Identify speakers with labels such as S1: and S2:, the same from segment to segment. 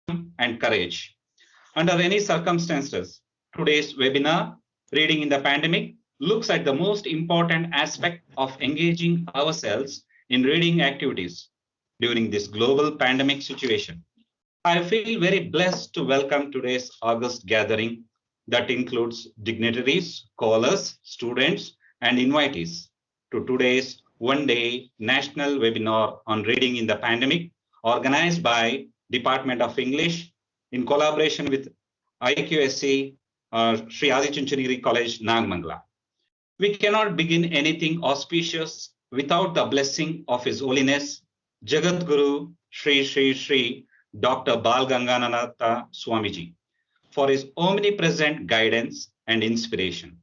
S1: and courage. Under any circumstances, today's webinar, Reading in the Pandemic, looks at the most important aspect of engaging ourselves in reading activities during this global pandemic situation. I feel very blessed to welcome today's August gathering that includes dignitaries, callers, students, and invitees to today's one-day national webinar on reading in the pandemic organized by Department of English in collaboration with IQSC Sri Adi Chunchanagiri College, Nagamangala. We cannot begin anything auspicious without the blessing of His Holiness Jagat Guru Sri Sri Sri Dr. Bal Ganganatha Swamiji for his omnipresent guidance and inspiration.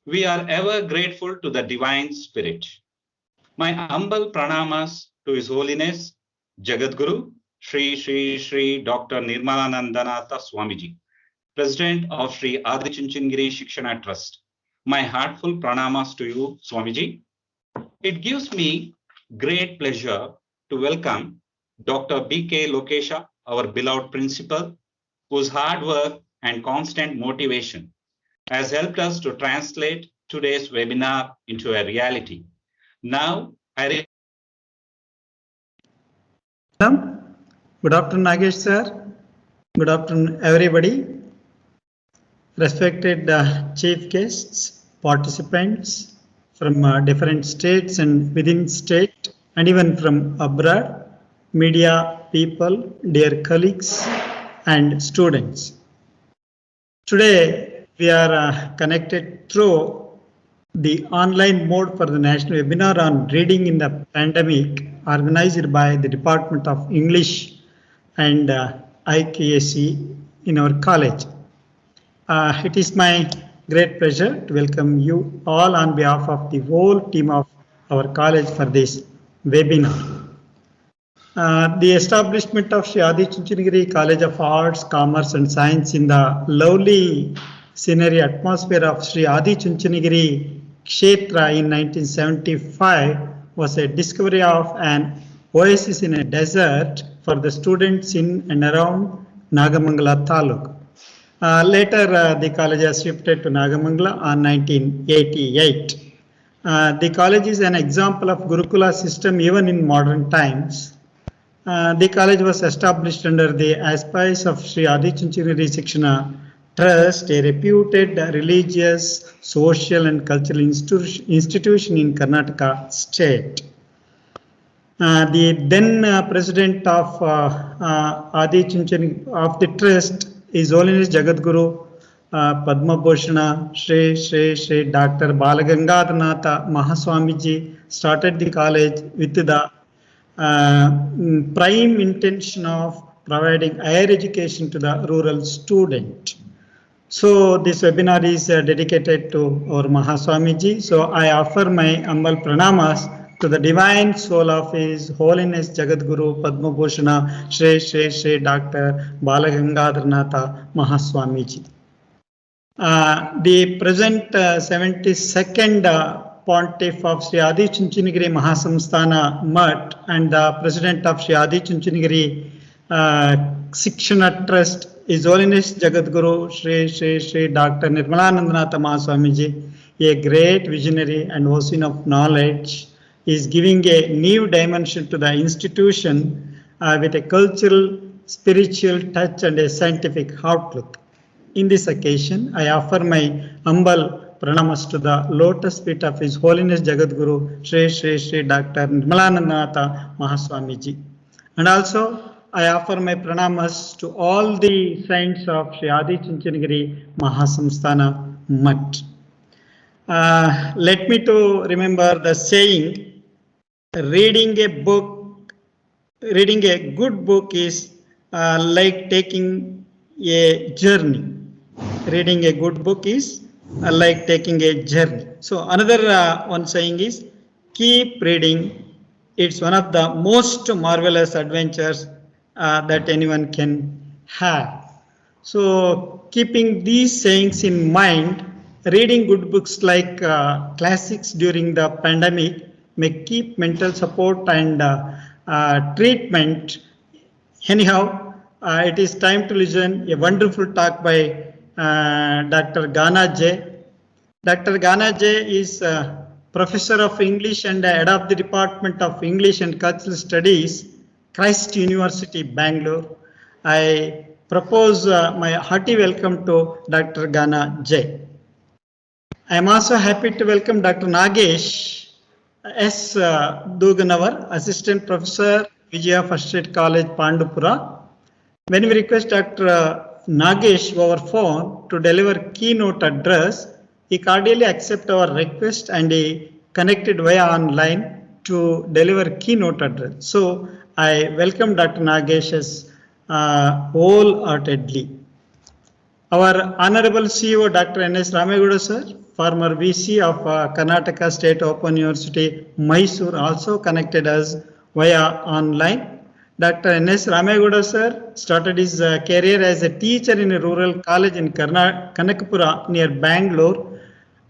S1: We are ever grateful to the Divine Spirit. My humble pranamas to His Holiness Jagat Guru Sri Sri Sri Dr. Nirmalanandanatha Swamiji, President of Sri Adi Chunchanagiri Shikshana Trust. My heartful pranamas to you, Swamiji. It gives me great pleasure to welcome Dr. B.K. Lokesha, our beloved principal, whose hard work and constant motivation has helped us to translate today's webinar into a reality. Now,
S2: Good afternoon, Nagesh sir. Good afternoon, everybody. Respected chief guests, participants from different states and within state, and even from abroad, media people, dear colleagues and students. Today, we are connected through the online mode for the national webinar on reading in the pandemic organized by the Department of English and IQSC in our college. It is my great pleasure to welcome you all on behalf of the whole team of our college for this webinar. The establishment of Sri Adi Chunchanagiri College of Arts, Commerce and Science in the lovely scenery atmosphere of Sri Adi Chunchanagiri Kshetra in 1975 was a discovery of an oasis in a desert for the students in and around Nagamangala Taluk. Later, the college has shifted to Nagamangala on 1988. The college is an example of Gurukula system even in modern times. The college was established under the auspices of Sri Adi Chunchanagiri Shikshana Trust, a reputed religious, social and cultural institution in Karnataka state. The then president of Adi Chunchanagiri of the trust, His Holiness Jagat Guru Padma Bhushana Sri Sri Sri Dr. Bal Gangadharanatha Mahaswamiji started the college with the prime intention of providing higher education to the rural student. So this webinar is dedicated to our Mahaswamiji. So I offer my humble pranamas to the divine soul of His Holiness Jagat Guru Padma Bhushana Sri Sri Sri Dr. Bal Gangadharanatha Mahaswamiji. The present 72nd Pontiff of Sri Adi Chunchanagiri Mahasamsthana Mutt and the President of Sri Adi Chunchanagiri Shikshana Trust, His Holiness Jagat Guru Sri Sri Sri Dr. Nirmalanandanatha Mahaswamiji, a great visionary and ocean of knowledge, is giving a new dimension to the institution with a cultural, spiritual touch and a scientific outlook. In this occasion, I offer my humble pranamas to the lotus feet of His Holiness Jagat Guru Sri Sri Sri Dr. Nirmalanandanatha Mahaswamiji. And also, I offer my pranamas to all the saints of Sri Adi Chunchanagiri Mahasamsthana Mutt. Let me to remember the saying, reading a good book is like taking a journey. Reading a good book is like taking a journey. So another one saying is, keep reading. It's one of the most marvelous adventures that anyone can have. So keeping these sayings in mind, reading good books like classics during the pandemic may keep mental support and treatment. Anyhow, it is time to listen a wonderful talk by Dr. Ghana J. Dr. Ghana J is Professor of English and Head of the Department of English and Cultural Studies, Christ University, Bangalore. I propose my hearty welcome to Dr. Ghana J. I am also happy to welcome Dr. Nagesh S. Doganavar, Assistant Professor, Vijaya First State College, Pandupura. When we request Dr. Nagesh over phone to deliver keynote address, he cordially accepted our request and he connected via online to deliver keynote address. So I welcome Dr. Nagesh wholeheartedly. Our Honorable CEO Dr. N.S. Ramegowda sir, former VC of Karnataka State Open University, Mysore, also connected us via online. Dr. N.S. Ramegowda sir started his career as a teacher in a rural college in Kanakapura near Bangalore,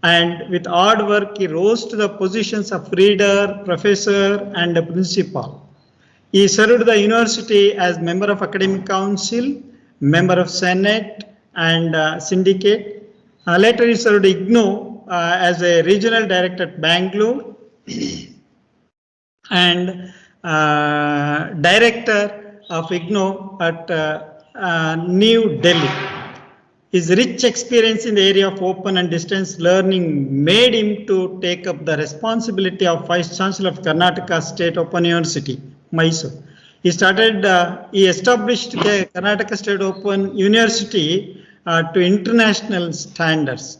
S2: and with hard work he rose to the positions of reader, professor and principal. He served the university as member of academic council, member of senate and syndicate. Later he served IGNOU as a regional director at Bangalore and director of IGNOU at New Delhi. His rich experience in the area of open and distance learning made him to take up the responsibility of Vice Chancellor of Karnataka State Open University, Mysore. He established the Karnataka State Open University to international standards.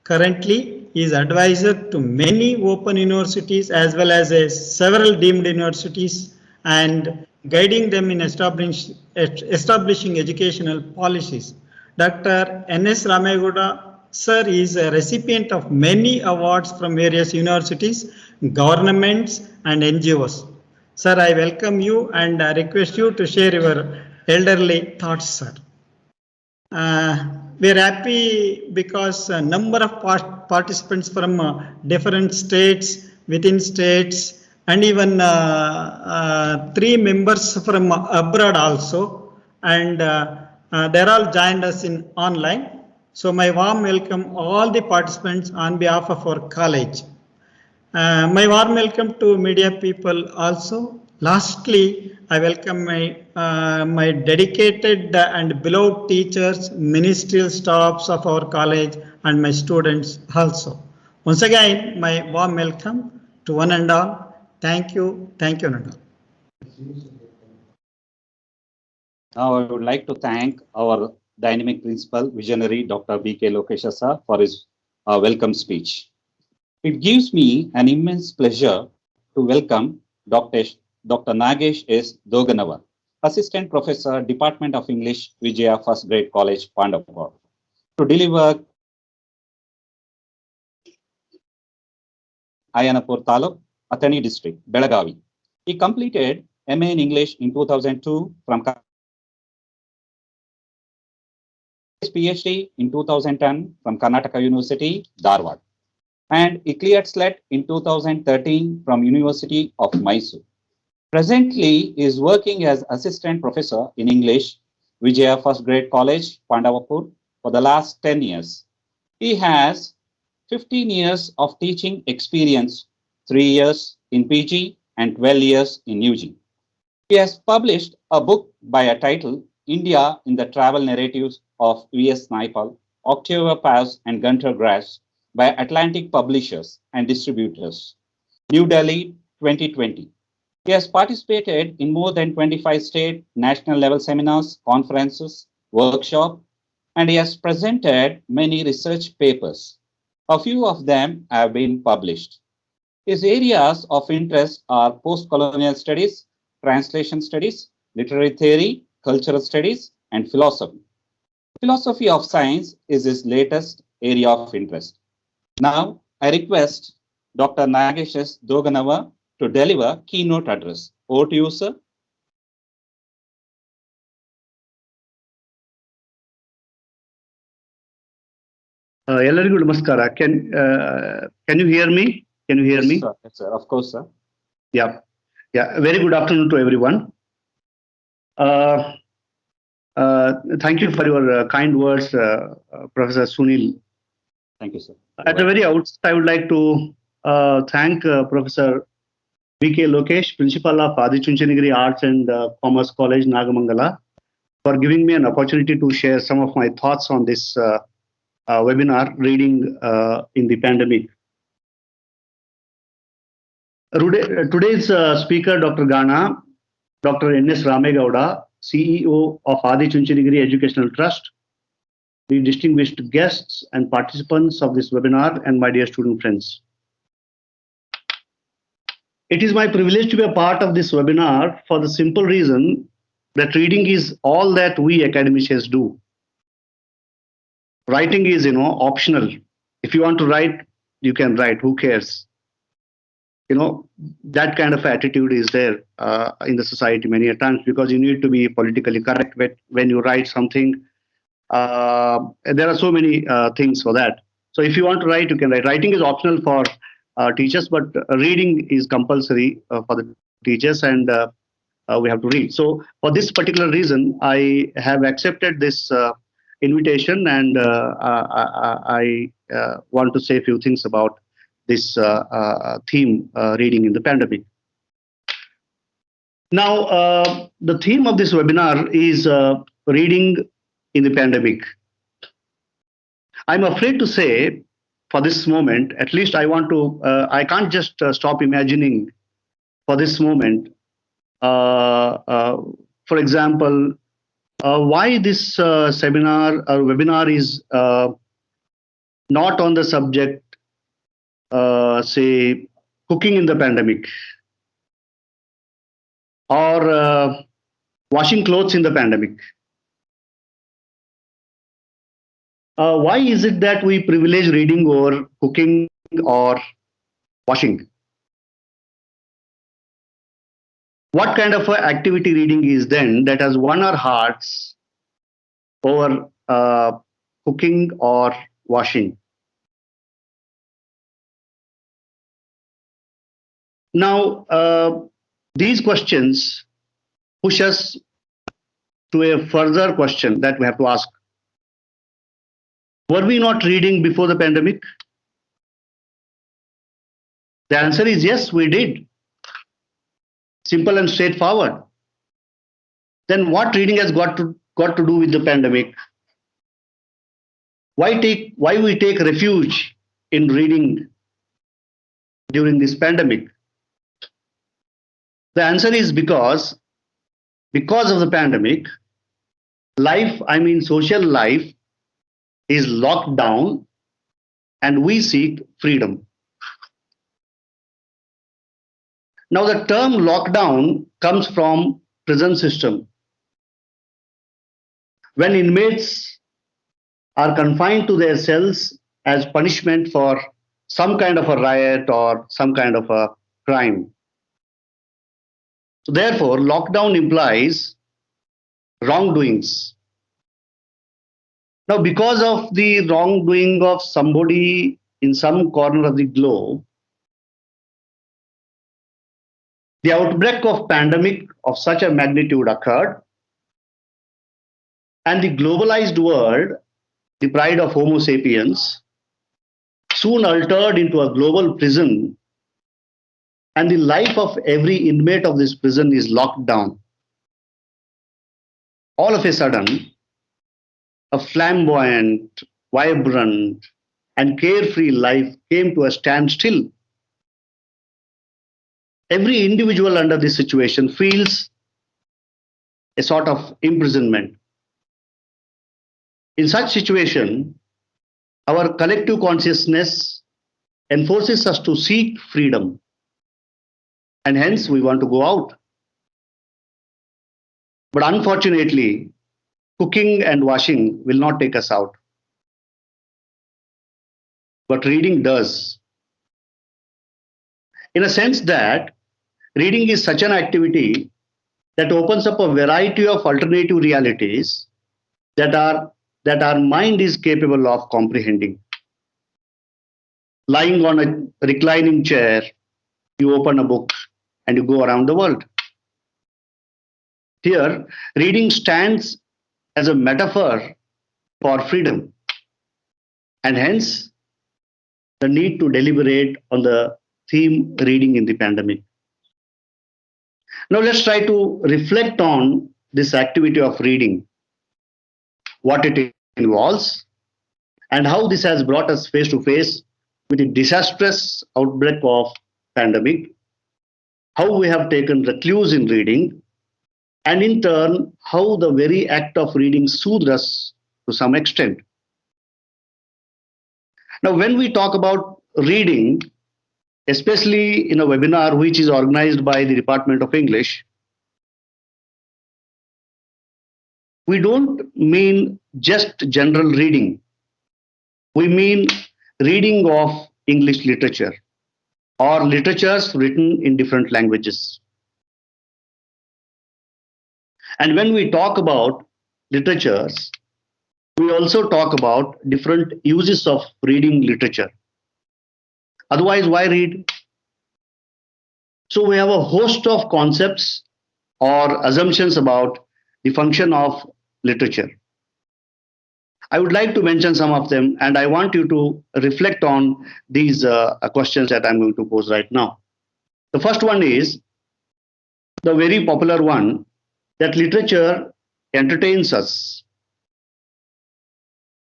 S2: Currently, he is advisor to many open universities as well as several deemed universities and guiding them in establishing educational policies. Dr. N.S. Ramegowda sir is a recipient of many awards from various universities, governments and NGOs. Sir, I welcome you and request you to share your elderly thoughts, sir. We are happy because a number of participants from different states, within states, and even 3 members from abroad also, and they're all joined us in online. So my warm welcome all the participants on behalf of our college. My warm welcome to media people also. Lastly, I welcome my dedicated and beloved teachers, ministerial staffs of our college and my students also. Once again, my warm welcome to one and all. Thank you, Nanda.
S1: Now I would like to thank our dynamic principal, visionary Dr. B.K. Lokesha sir for his welcome speech. It gives me an immense pleasure to welcome Dr. Nagesh S. Doganavar, Assistant Professor, Department of English, Vijaya First Grade College, Pandupur, to deliver Ayanapur Taluk, Athani District, Belagavi. He completed MA in English in 2002 from his PhD in 2010 from Karnataka University, Dharwad, and he cleared SLET in 2013 from University of Mysore. Presently, he is working as Assistant Professor in English, Vijaya First Grade College, Pandavapur, for the last 10 years. He has 15 years of teaching experience, 3 years in PG and 12 years in UG. He has published a book by a title, India in the Travel Narratives of V.S. Naipaul, Octavia Paz and Gunter Grass by Atlantic Publishers and Distributors, New Delhi, 2020. He has participated in more than 25 state, national level seminars, conferences, workshops, and he has presented many research papers. A few of them have been published. His areas of interest are post-colonial studies, translation studies, literary theory, cultural studies, and philosophy. Philosophy of science is his latest area of interest. Now, I request Dr. Nagesh S. Doganavar to deliver keynote address. Over to you, sir.
S3: Ellarigu namaskara. Can you hear me? Can you hear me?
S1: Sir. Yes, sir. Of course, sir.
S3: Yeah. Very good afternoon to everyone. Thank you for your kind words, Professor Sunil.
S1: Thank you, sir.
S3: At the very outset, I would like to thank Professor B.K. Lokesh, Principal of Adi Chunchanagiri Arts and Commerce College, Nagamangala, for giving me an opportunity to share some of my thoughts on this webinar, Reading in the Pandemic. Today's speaker, Dr. Gana, Dr. N.S. Ramegowda, CEO of Adi Chunchanagiri Educational Trust, the distinguished guests and participants of this webinar, and my dear student friends. It is my privilege to be a part of this webinar for the simple reason that reading is all that we academicians do. Writing is, optional. If you want to write, you can write. Who cares? That kind of attitude is there in the society many a times, because you need to be politically correct when you write something. There are so many things for that. So if you want to write, you can write. Writing is optional for teachers, but reading is compulsory for the teachers, and we have to read. So for this particular reason, I have accepted this invitation, and I want to say a few things about this theme, reading in the pandemic. Now, the theme of this webinar is reading in the pandemic. I'm afraid to say, for this moment, at least I want to, I can't just stop imagining for this moment, for example, why this seminar or webinar is not on the subject, say, cooking in the pandemic, or washing clothes in the pandemic. Why is it that we privilege reading over cooking or washing? What kind of activity reading is then that has won our hearts over cooking or washing? Now, these questions push us to a further question that we have to ask. Were we not reading before the pandemic? The answer is yes, we did. Simple and straightforward. Then what reading has got to do with the pandemic? Why we take refuge in reading during this pandemic? The answer is because of the pandemic, life, I mean social life, is locked down, and we seek freedom. Now, the term lockdown comes from prison system. When inmates are confined to their cells as punishment for some kind of a riot or some kind of a crime. So therefore, lockdown implies wrongdoings. Now, because of the wrongdoing of somebody in some corner of the globe, the outbreak of pandemic of such a magnitude occurred, and the globalized world, the pride of Homo sapiens, soon altered into a global prison, and the life of every inmate of this prison is locked down. All of a sudden, a flamboyant, vibrant, and carefree life came to a standstill. Every individual under this situation feels a sort of imprisonment. In such situation, our collective consciousness enforces us to seek freedom, and hence we want to go out. But unfortunately, cooking and washing will not take us out. But reading does. In a sense that reading is such an activity that opens up a variety of alternative realities that our mind is capable of comprehending. Lying on a reclining chair, you open a book and you go around the world. Here, reading stands as a metaphor for freedom, and hence the need to deliberate on the theme reading in the pandemic. Now let's try to reflect on this activity of reading, what it involves, and how this has brought us face to face with the disastrous outbreak of pandemic, how we have taken recluse in reading, and in turn, how the very act of reading soothed us to some extent. Now, when we talk about reading, especially in a webinar which is organized by the Department of English, we don't mean just general reading. We mean reading of English literature or literatures written in different languages. And when we talk about literatures, we also talk about different uses of reading literature. Otherwise, why read? So we have a host of concepts or assumptions about the function of literature. I would like to mention some of them, and I want you to reflect on these questions that I'm going to pose right now. The first one is the very popular one, that literature entertains us.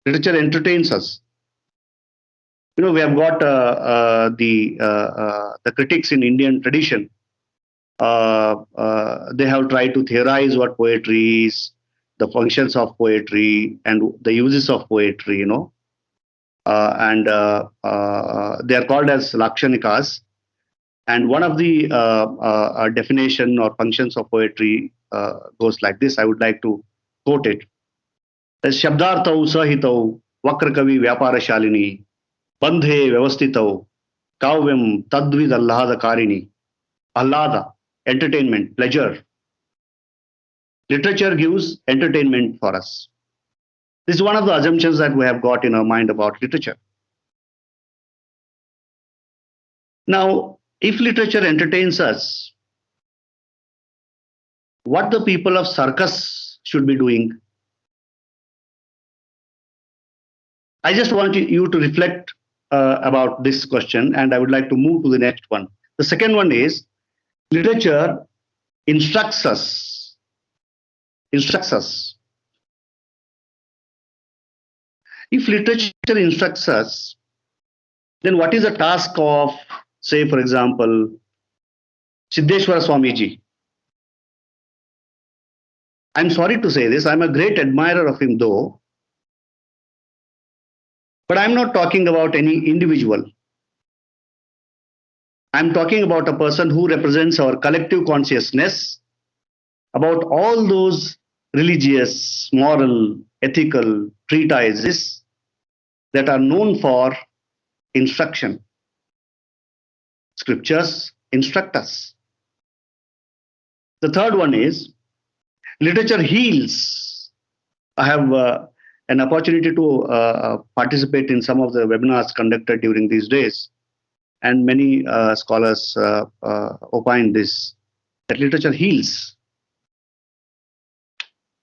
S3: Literature entertains us. You know, we have got the critics in Indian tradition. They have tried to theorize what poetry is, the functions of poetry, and the uses of poetry. You know, and they are called as Lakshanikas. And one of the definition or functions of poetry goes like this. I would like to quote it. Shabdartau sahitau vakrakavi vyaparashalini bandhe vyavastitau kavyam tadvid allada karini. Allada, entertainment, pleasure. Literature gives entertainment for us. This is one of the assumptions that we have got in our mind about literature. Now, if literature entertains us, what the people of circus should be doing? I just want you to reflect about this question, and I would like to move to the next one. The second one is literature instructs us. Instructs us. If literature instructs us, then what is the task of, say, for example, Siddheshwara Swamiji? I'm sorry to say this, I'm a great admirer of him though, but I'm not talking about any individual. I'm talking about a person who represents our collective consciousness about all those religious, moral, ethical treatises that are known for instruction. Scriptures instruct us. The third one is literature heals. I have an opportunity to participate in some of the webinars conducted during these days, and many scholars opine this, that literature heals.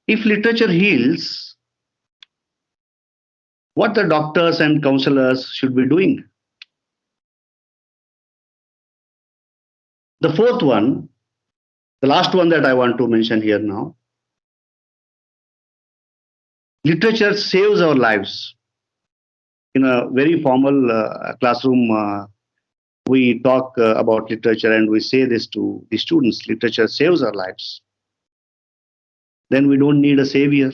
S3: If literature heals, what the doctors and counselors should be doing? The fourth one, the last one that I want to mention here now, literature saves our lives. In a very formal classroom, we talk about literature and we say this to the students, literature saves our lives. Then we don't need a savior.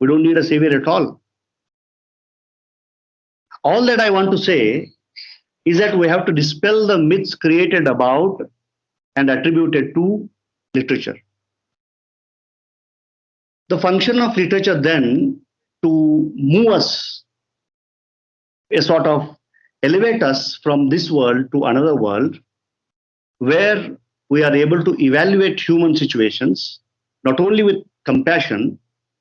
S3: We don't need a savior at all. All that I want to say is that we have to dispel the myths created about and attributed to literature. The function of literature then to move us, a sort of elevate us from this world to another world, where we are able to evaluate human situations, not only with compassion,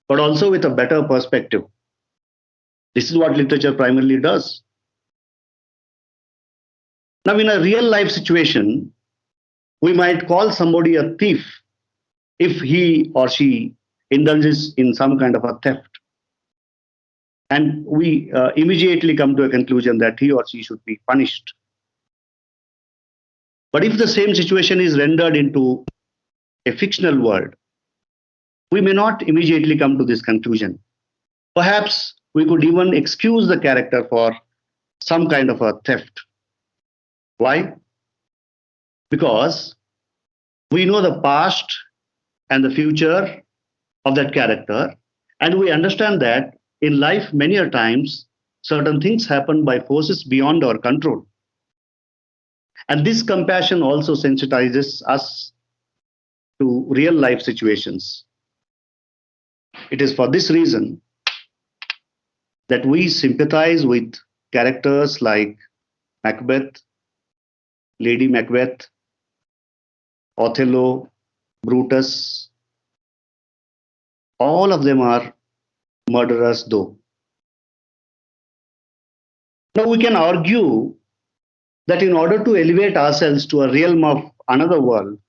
S3: but also with a better perspective. This is what literature primarily does. Now, in a real life situation, we might call somebody a thief if he or she indulges in some kind of a theft. And we immediately come to a conclusion that he or she should be punished. But if the same situation is rendered into a fictional world, we may not immediately come to this conclusion. Perhaps we could even excuse the character for some kind of a theft. Why? Because we know the past and the future of that character, and we understand that in life, many a times, certain things happen by forces beyond our control. And this compassion also sensitizes us to real life situations. It is for this reason that we sympathize with characters like Macbeth, Lady Macbeth, Othello, Brutus. All of them are murderers, though. Now we can argue that in order to elevate ourselves to a realm of another world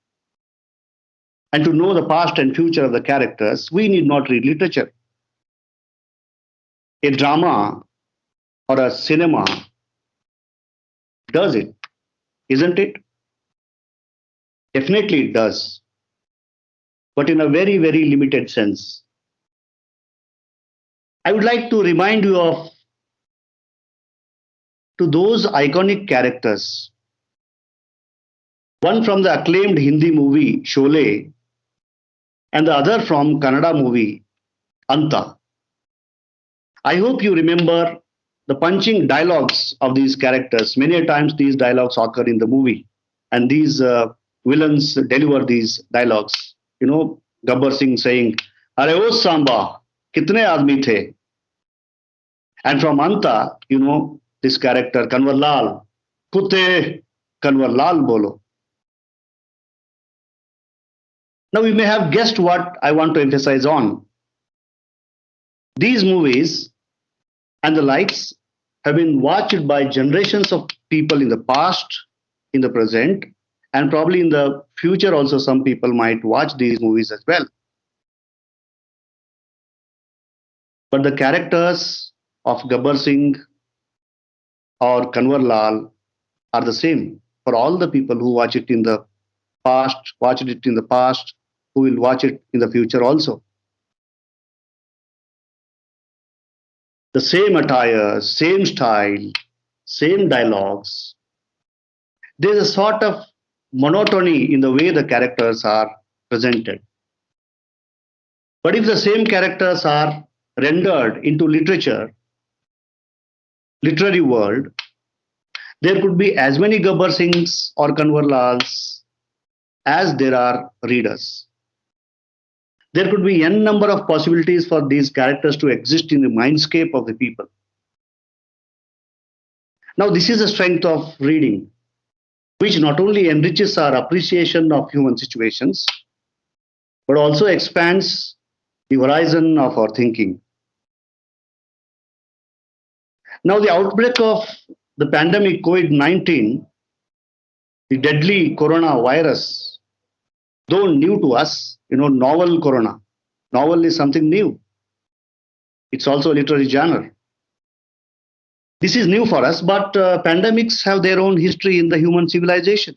S3: and to know the past and future of the characters, we need not read literature. A drama or a cinema does it, isn't it? Definitely it does, but in a very, very limited sense. I would like to remind you of those iconic characters. One from the acclaimed Hindi movie Sholay, and the other from Kannada movie Anta. I hope you remember the punching dialogues of these characters. Many a times these dialogues occur in the movie, and these villains deliver these dialogues. You know, Gabbar Singh saying, "Are o Samba, kitne aadmi the?" And from Anta, you know, this character Kanwar Lal, "Kutte Kanwar Lal bolo." Now we may have guessed what I want to emphasize on. These movies and the likes have been watched by generations of people in the past, in the present, and probably in the future also some people might watch these movies as well. But the characters of Gabbar Singh or Kanwar Lal are the same for all the people who watched it in the past, who will watch it in the future also. The same attire, same style, same dialogues. There's a sort of monotony in the way the characters are presented. But if the same characters are rendered into literature, literary world, there could be as many Gabbar Singhs or Kanwar Lals as there are readers. There could be n number of possibilities for these characters to exist in the mindscape of the people. Now, this is the strength of reading, which not only enriches our appreciation of human situations, but also expands the horizon of our thinking. Now, the outbreak of the pandemic COVID-19, the deadly coronavirus, though new to us, you know, novel corona. Novel is something new. It's also a literary genre. This is new for us, but pandemics have their own history in the human civilization.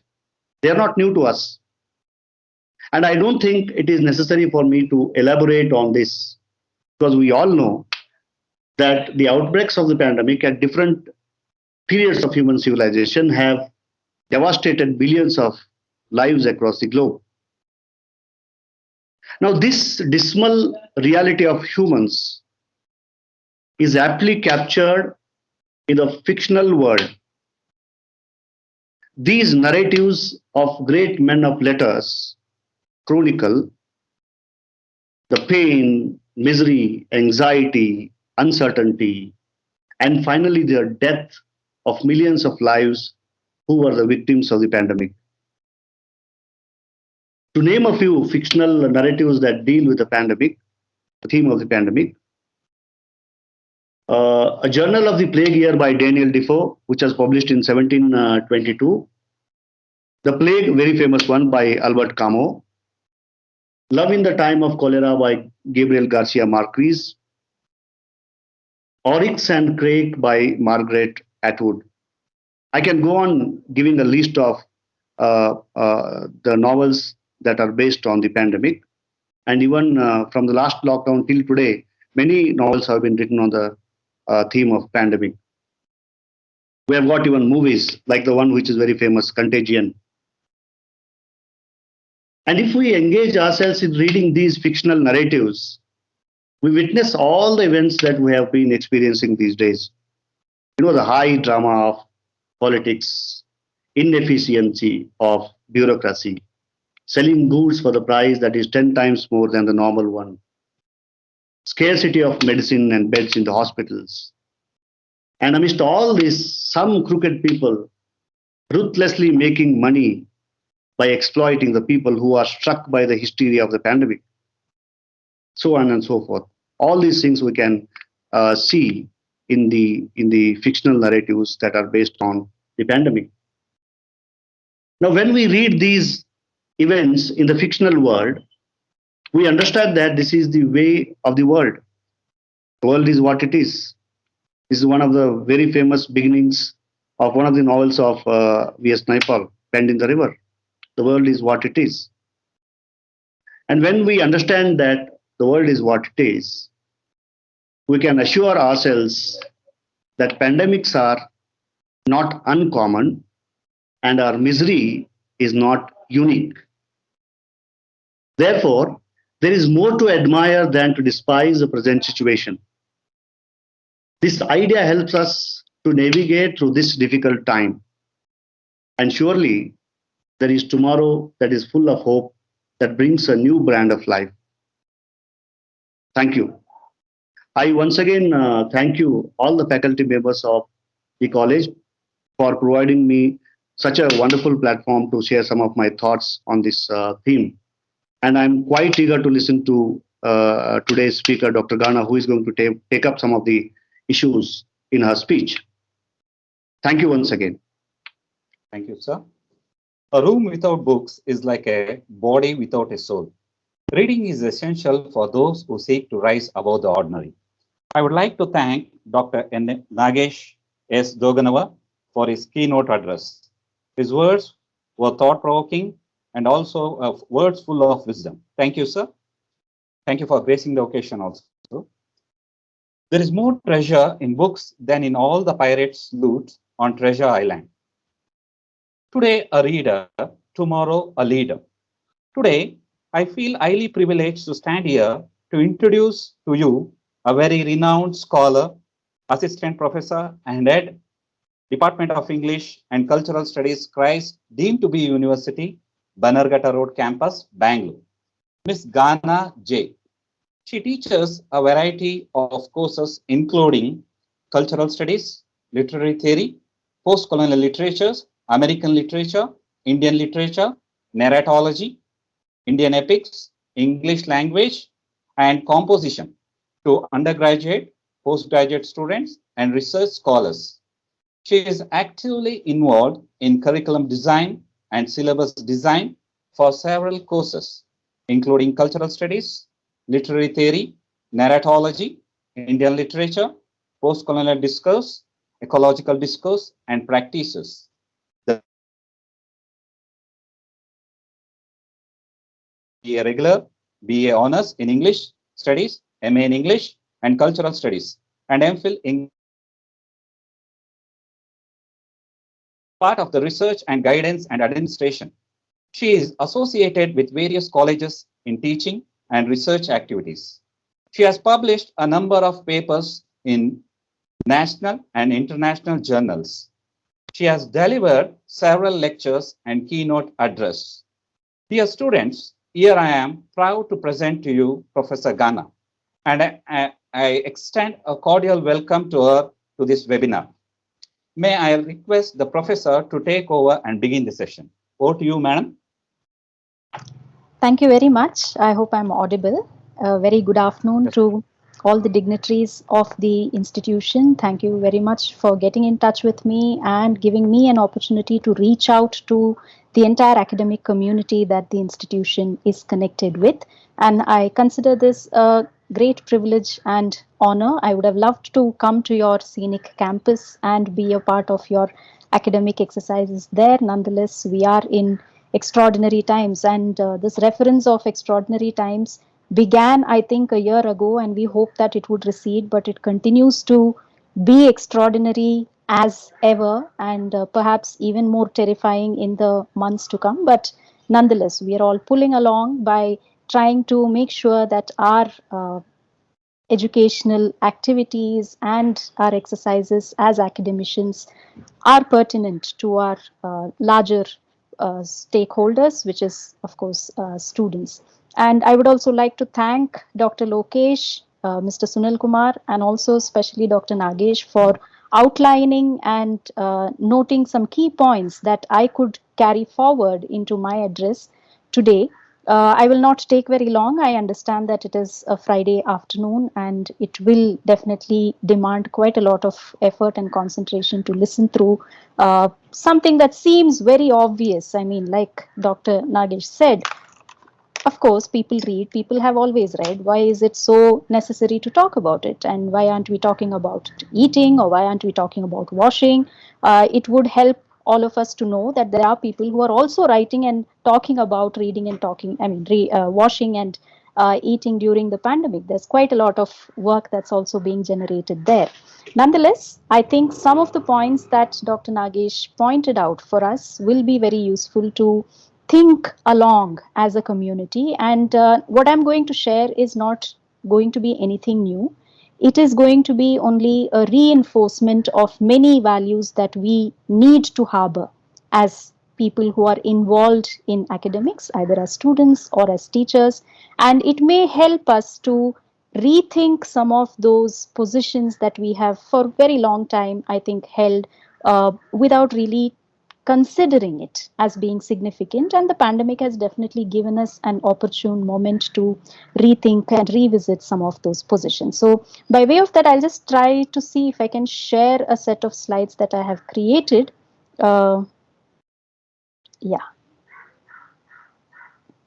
S3: They are not new to us. And I don't think it is necessary for me to elaborate on this, because we all know that the outbreaks of the pandemic at different periods of human civilization have devastated billions of lives across the globe. Now, this dismal reality of humans is aptly captured in the fictional world. These narratives of great men of letters chronicle the pain, misery, anxiety, uncertainty, and finally the death of millions of lives who were the victims of the pandemic. To name a few fictional narratives that deal with the pandemic, the theme of the pandemic, A Journal of the Plague Year by Daniel Defoe, which was published in 1722. The Plague, very famous one by Albert Camus. Love in the Time of Cholera by Gabriel Garcia Marquez, Oryx and Crake by Margaret Atwood. I can go on giving a list of the novels that are based on the pandemic. And even from the last lockdown till today, many novels have been written on the theme of pandemic. We have got even movies like the one which is very famous, Contagion. And if we engage ourselves in reading these fictional narratives, we witness all the events that we have been experiencing these days. You know, the high drama of politics, inefficiency of bureaucracy, selling goods for the price that is 10 times more than the normal one, scarcity of medicine and beds in the hospitals. And amidst all this, some crooked people ruthlessly making money by exploiting the people who are struck by the hysteria of the pandemic, so on and so forth. All these things we can see in the fictional narratives that are based on the pandemic. Now, when we read these events in the fictional world, we understand that this is the way of the world. The world is what it is. This is one of the very famous beginnings of one of the novels of V.S. Naipaul, Bend in the River. The world is what it is. And when we understand that the world is what it is, we can assure ourselves that pandemics are not uncommon and our misery is not unique. Therefore, there is more to admire than to despise the present situation. This idea helps us to navigate through this difficult time. And surely, there is tomorrow that is full of hope that brings a new brand of life. Thank you. I once again thank you, all the faculty members of the college, for providing me such a wonderful platform to share some of my thoughts on this theme. And I'm quite eager to listen to today's speaker, Dr. Ghana, who is going to take up some of the issues in her speech. Thank you once again.
S1: Thank you, sir. A room without books is like a body without a soul. Reading is essential for those who seek to rise above the ordinary. I would like to thank Dr. Nagesh S. Doganava for his keynote address. His words were thought-provoking and also words full of wisdom. Thank you, sir. Thank you for gracing the occasion also. There is more treasure in books than in all the pirates' loot on Treasure Island. Today, a reader, tomorrow, a leader. Today, I feel highly privileged to stand here to introduce to you a very renowned scholar, assistant professor, and head, Department of English and Cultural Studies, Christ deemed to be University, Bannerghatta Road Campus, Bangalore, Ms. Ghana J. She teaches a variety of courses including cultural studies, literary theory, post-colonial literatures, American literature, Indian literature, narratology, Indian epics, English language, and composition to undergraduate, postgraduate students, and research scholars. She is actively involved in curriculum design and syllabus design for several courses, including cultural studies, literary theory, narratology, Indian literature, post-colonial discourse, ecological discourse, and practices. BA regular, BA honors in English studies, MA in English and cultural studies, and MPhil in part of the research and guidance and administration. She is associated with various colleges in teaching and research activities. She has published a number of papers in national and international journals. She has delivered several lectures and keynote address. Dear students, here I am proud to present to you Professor Ghana, and I extend a cordial welcome to her to this webinar. May I request the professor to take over and begin the session. Over to you, madam.
S4: Thank you very much. I hope I'm audible. A very good afternoon to all the dignitaries of the institution. Thank you very much for getting in touch with me and giving me an opportunity to reach out to the entire academic community that the institution is connected with And I consider this a great privilege and honor. I would have loved to come to your scenic campus and be a part of your academic exercises there. Nonetheless, we are in extraordinary times, and this reference of extraordinary times began, I think, a year ago, and we hope that it would recede, but it continues to be extraordinary as ever, and perhaps even more terrifying in the months to come. But nonetheless, we are all pulling along by trying to make sure that our educational activities and our exercises as academicians are pertinent to our larger stakeholders, which is, of course, students. And I would also like to thank Dr. Lokesh, Mr. Sunil Kumar, and also especially Dr. Nagesh for outlining and noting some key points that I could carry forward into my address today. I will not take very long. I understand that it is a Friday afternoon and it will definitely demand quite a lot of effort and concentration to listen through something that seems very obvious. I mean, like Dr. Nagesh said, of course, people read, people have always read. Why is it so necessary to talk about it? And why aren't we talking about eating, or why aren't we talking about washing? It would help all of us to know that there are people who are also writing and talking about reading and talking, washing and eating during the pandemic. There's quite a lot of work that's also being generated there. Nonetheless, I think some of the points that Dr. Nagesh pointed out for us will be very useful to think along as a community. And what I'm going to share is not going to be anything new. It is going to be only a reinforcement of many values that we need to harbor as people who are involved in academics, either as students or as teachers. And it may help us to rethink some of those positions that we have for a very long time, I think, held without really considering it as being significant. And the pandemic has definitely given us an opportune moment to rethink and revisit some of those positions. So by way of that, I'll just try to see if I can share a set of slides that I have created. Yeah,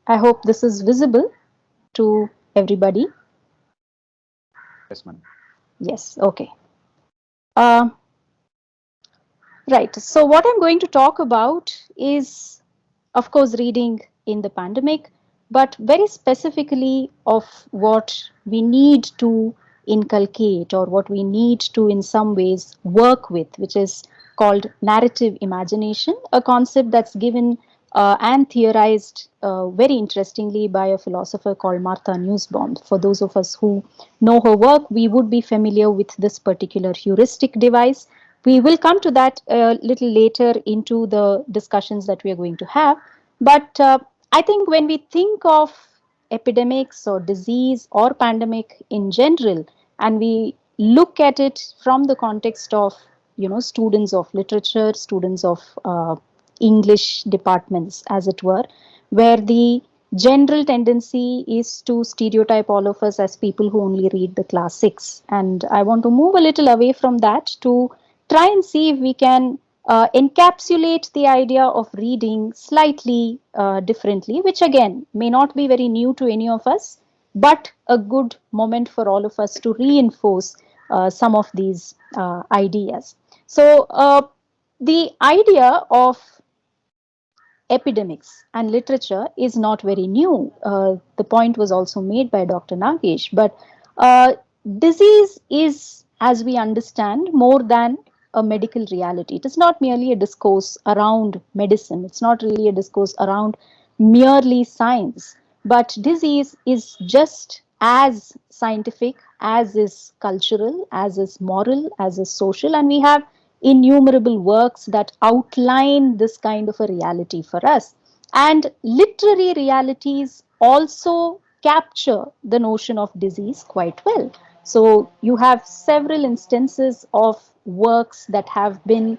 S4: I hope this is visible to everybody.
S1: Yes, ma'am.
S4: Yes, okay. Right, so what I'm going to talk about is, of course, reading in the pandemic, but very specifically of what we need to inculcate or what we need to in some ways work with, which is called narrative imagination, a concept that's given and theorized very interestingly by a philosopher called Martha Nussbaum. For those of us who know her work, we would be familiar with this particular heuristic device. We will come to that a little later into the discussions that we are going to have. But I think when we think of epidemics or disease or pandemic in general, and we look at it from the context of, students of literature, students of English departments, as it were, where the general tendency is to stereotype all of us as people who only read the classics. And I want to move a little away from that to try and see if we can encapsulate the idea of reading slightly differently, which again may not be very new to any of us, but a good moment for all of us to reinforce some of these ideas. So the idea of epidemics and literature is not very new. The point was also made by Dr. Nagesh, but disease is, as we understand, more than a medical reality. It is not merely a discourse around medicine. It's not really a discourse around merely science, but disease is just as scientific, as is cultural, as is moral, as is social, and we have innumerable works that outline this kind of a reality for us. And literary realities also capture the notion of disease quite well. So you have several instances of works that have been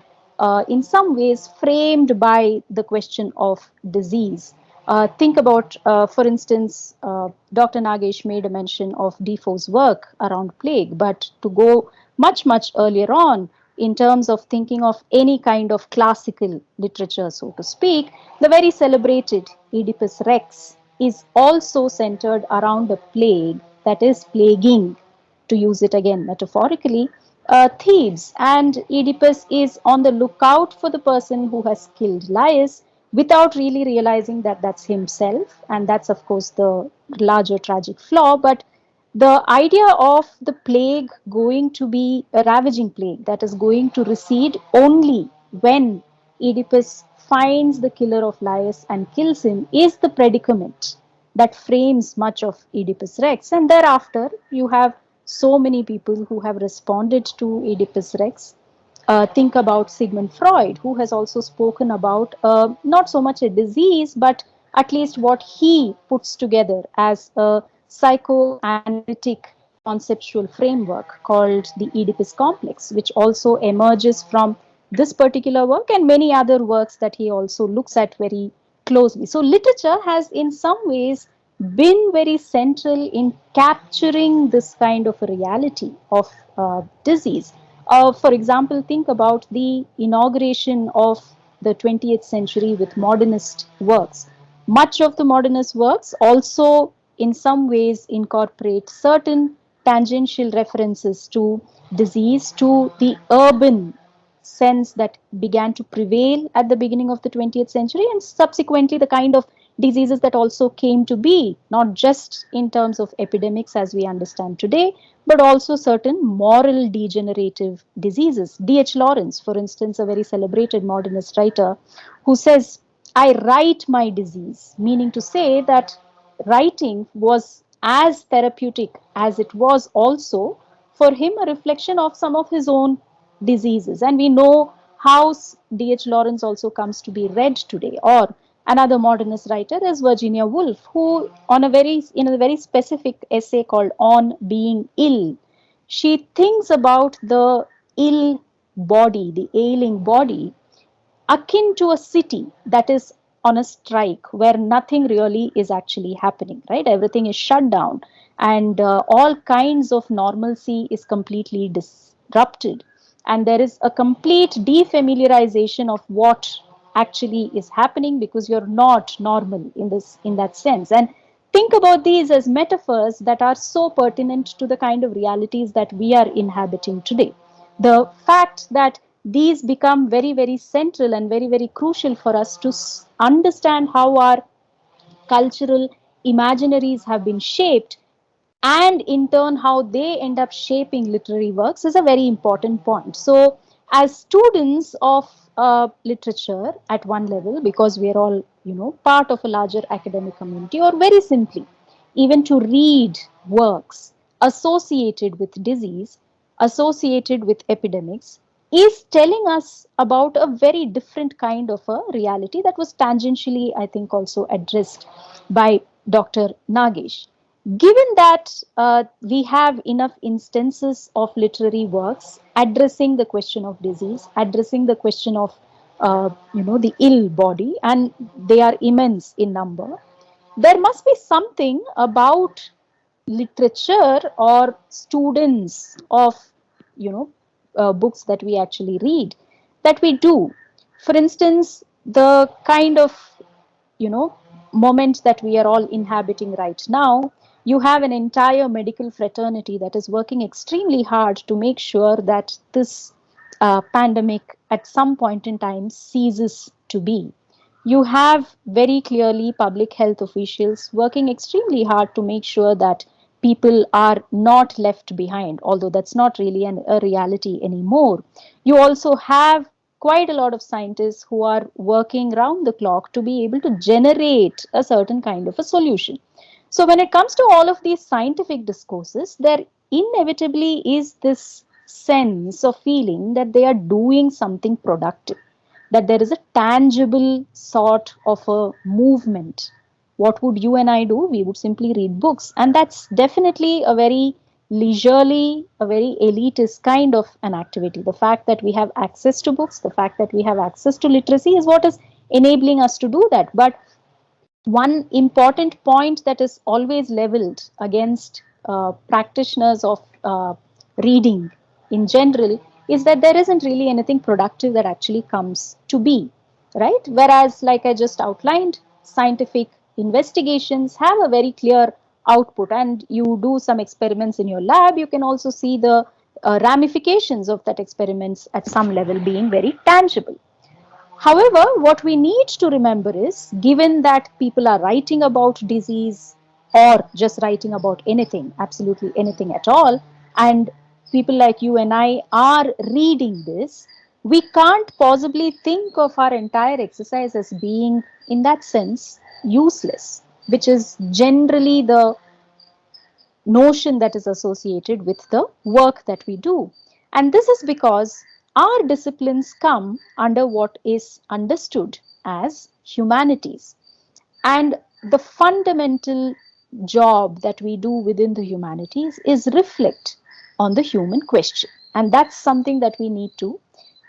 S4: in some ways framed by the question of disease. Think about, for instance, Dr. Nagesh made a mention of Defoe's work around plague, but to go much, much earlier on, in terms of thinking of any kind of classical literature, so to speak, the very celebrated Oedipus Rex is also centered around a plague that is plaguing, to use it again metaphorically, Thebes. And Oedipus is on the lookout for the person who has killed Laius without really realizing that that's himself. And that's, of course, the larger tragic flaw. But the idea of the plague going to be a ravaging plague that is going to recede only when Oedipus finds the killer of Laius and kills him is the predicament that frames much of Oedipus Rex. And thereafter, you have so many people who have responded to Oedipus Rex. Think about Sigmund Freud, who has also spoken about not so much a disease, but at least what he puts together as a psychoanalytic conceptual framework called the Oedipus complex, which also emerges from this particular work and many other works that he also looks at very closely. So literature has in some ways been very central in capturing this kind of a reality of disease. For example, think about the inauguration of the 20th century with modernist works. Much of the modernist works also in some ways incorporate certain tangential references to disease, to the urban sense that began to prevail at the beginning of the 20th century, and subsequently the kind of diseases that also came to be, not just in terms of epidemics as we understand today, but also certain moral degenerative diseases. D.H. Lawrence, for instance, a very celebrated modernist writer, who says, I write my disease, meaning to say that writing was as therapeutic as it was also for him a reflection of some of his own diseases. And we know how D.H. Lawrence also comes to be read today. Or another modernist writer is Virginia Woolf, who in a very specific essay called On Being Ill, she thinks about the ill body, the ailing body, akin to a city that is on a strike where nothing really is actually happening, right? Everything is shut down and all kinds of normalcy is completely disrupted. And there is a complete defamiliarization of what actually is happening because you're not normal in that sense. And think about these as metaphors that are so pertinent to the kind of realities that we are inhabiting today. The fact that these become very, very central and very, very crucial for us to understand how our cultural imaginaries have been shaped and in turn how they end up shaping literary works is a very important point. So as students of literature at one level, because we are all part of a larger academic community, or very simply even to read works associated with disease, associated with epidemics, is telling us about a very different kind of a reality that was tangentially, I think, also addressed by Dr. Nagesh. Given that we have enough instances of literary works addressing the question of disease, addressing the question of the ill body, and they are immense in number, there must be something about literature or students of books that we actually read that we do. For instance, the kind of moment that we are all inhabiting right now, you have an entire medical fraternity that is working extremely hard to make sure that this pandemic at some point in time ceases to be. You have very clearly public health officials working extremely hard to make sure that people are not left behind, although that's not really a reality anymore. You also have quite a lot of scientists who are working round the clock to be able to generate a certain kind of a solution. So when it comes to all of these scientific discourses, there inevitably is this sense of feeling that they are doing something productive, that there is a tangible sort of a movement. What would you and I do? We would simply read books. And that's definitely a very leisurely, a very elitist kind of an activity. The fact that we have access to books, the fact that we have access to literacy is what is enabling us to do that. But one important point that is always leveled against practitioners of reading in general is that there isn't really anything productive that actually comes to be, right? Whereas, like I just outlined, scientific investigations have a very clear output, and you do some experiments in your lab, you can also see the ramifications of that experiments at some level being very tangible. However, what we need to remember is, given that people are writing about disease or just writing about anything, absolutely anything at all, and people like you and I are reading this, we can't possibly think of our entire exercise as being, in that sense, useless, which is generally the notion that is associated with the work that we do. And this is because our disciplines come under what is understood as humanities. And the fundamental job that we do within the humanities is reflect on the human question. And that's something that we need to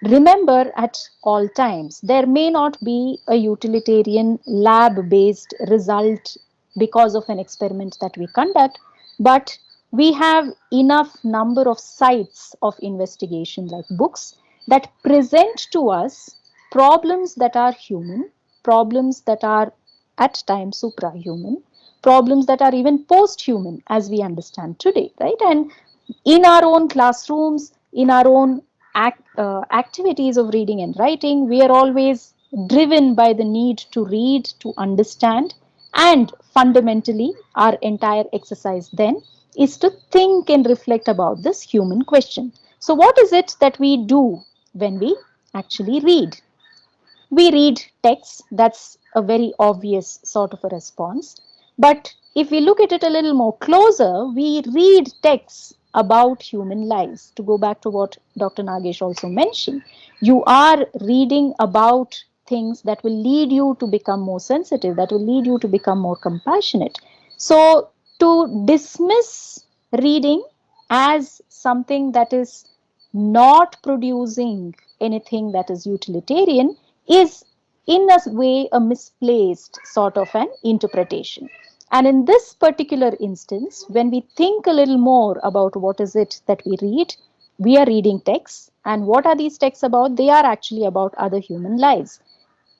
S4: remember at all times. There may not be a utilitarian lab-based result because of an experiment that we conduct, but we have enough number of sites of investigation, like books, that present to us problems that are human, problems that are at times suprahuman, problems that are even post-human as we understand today, right? And in our own classrooms, in our own activities of reading and writing, we are always driven by the need to read, to understand, and fundamentally, our entire exercise then is to think and reflect about this human question. So, what is it that we do when we actually read? We read text, that's a very obvious sort of a response. But if we look at it a little more closer, we read texts about human lives. To go back to what Dr. Nagesh also mentioned, you are reading about things that will lead you to become more sensitive, that will lead you to become more compassionate. So, to dismiss reading as something that is not producing anything that is utilitarian is in a way a misplaced sort of an interpretation. And in this particular instance, when we think a little more about what is it that we read, we are reading texts. And what are these texts about? They are actually about other human lives.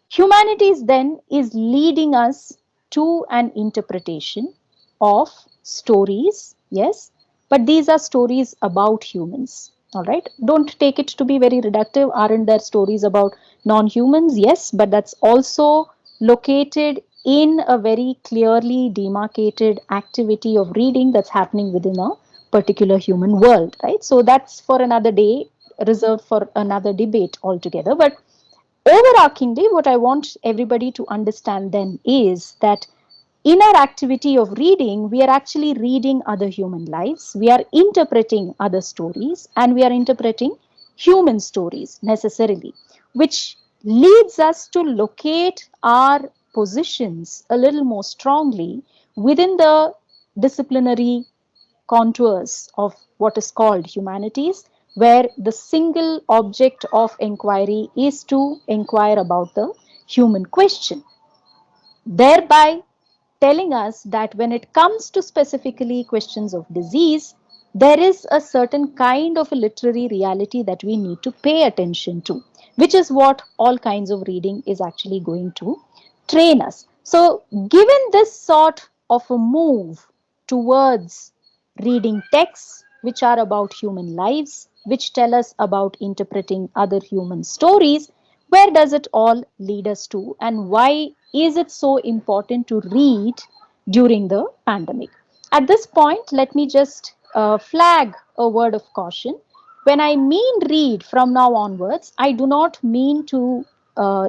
S4: Humanities then is leading us to an interpretation of stories, yes, but these are stories about humans. All right, don't take it to be very reductive. Aren't there stories about non-humans? Yes, but that's also located in a very clearly demarcated activity of reading that's happening within a particular human world, right? So that's for another day, reserved for another debate altogether. But overarchingly, what I want everybody to understand then is that in our activity of reading, we are actually reading other human lives, we are interpreting other stories, and we are interpreting human stories necessarily, which leads us to locate our positions a little more strongly within the disciplinary contours of what is called humanities, where the single object of inquiry is to inquire about the human question, thereby telling us that when it comes to specifically questions of disease, there is a certain kind of a literary reality that we need to pay attention to, which is what all kinds of reading is actually going to train us. So, given this sort of a move towards reading texts which are about human lives, which tell us about interpreting other human stories, where does it all lead us to, and why is it so important to read during the pandemic? At this point, let me just flag a word of caution. When I mean read from now onwards, I do not mean to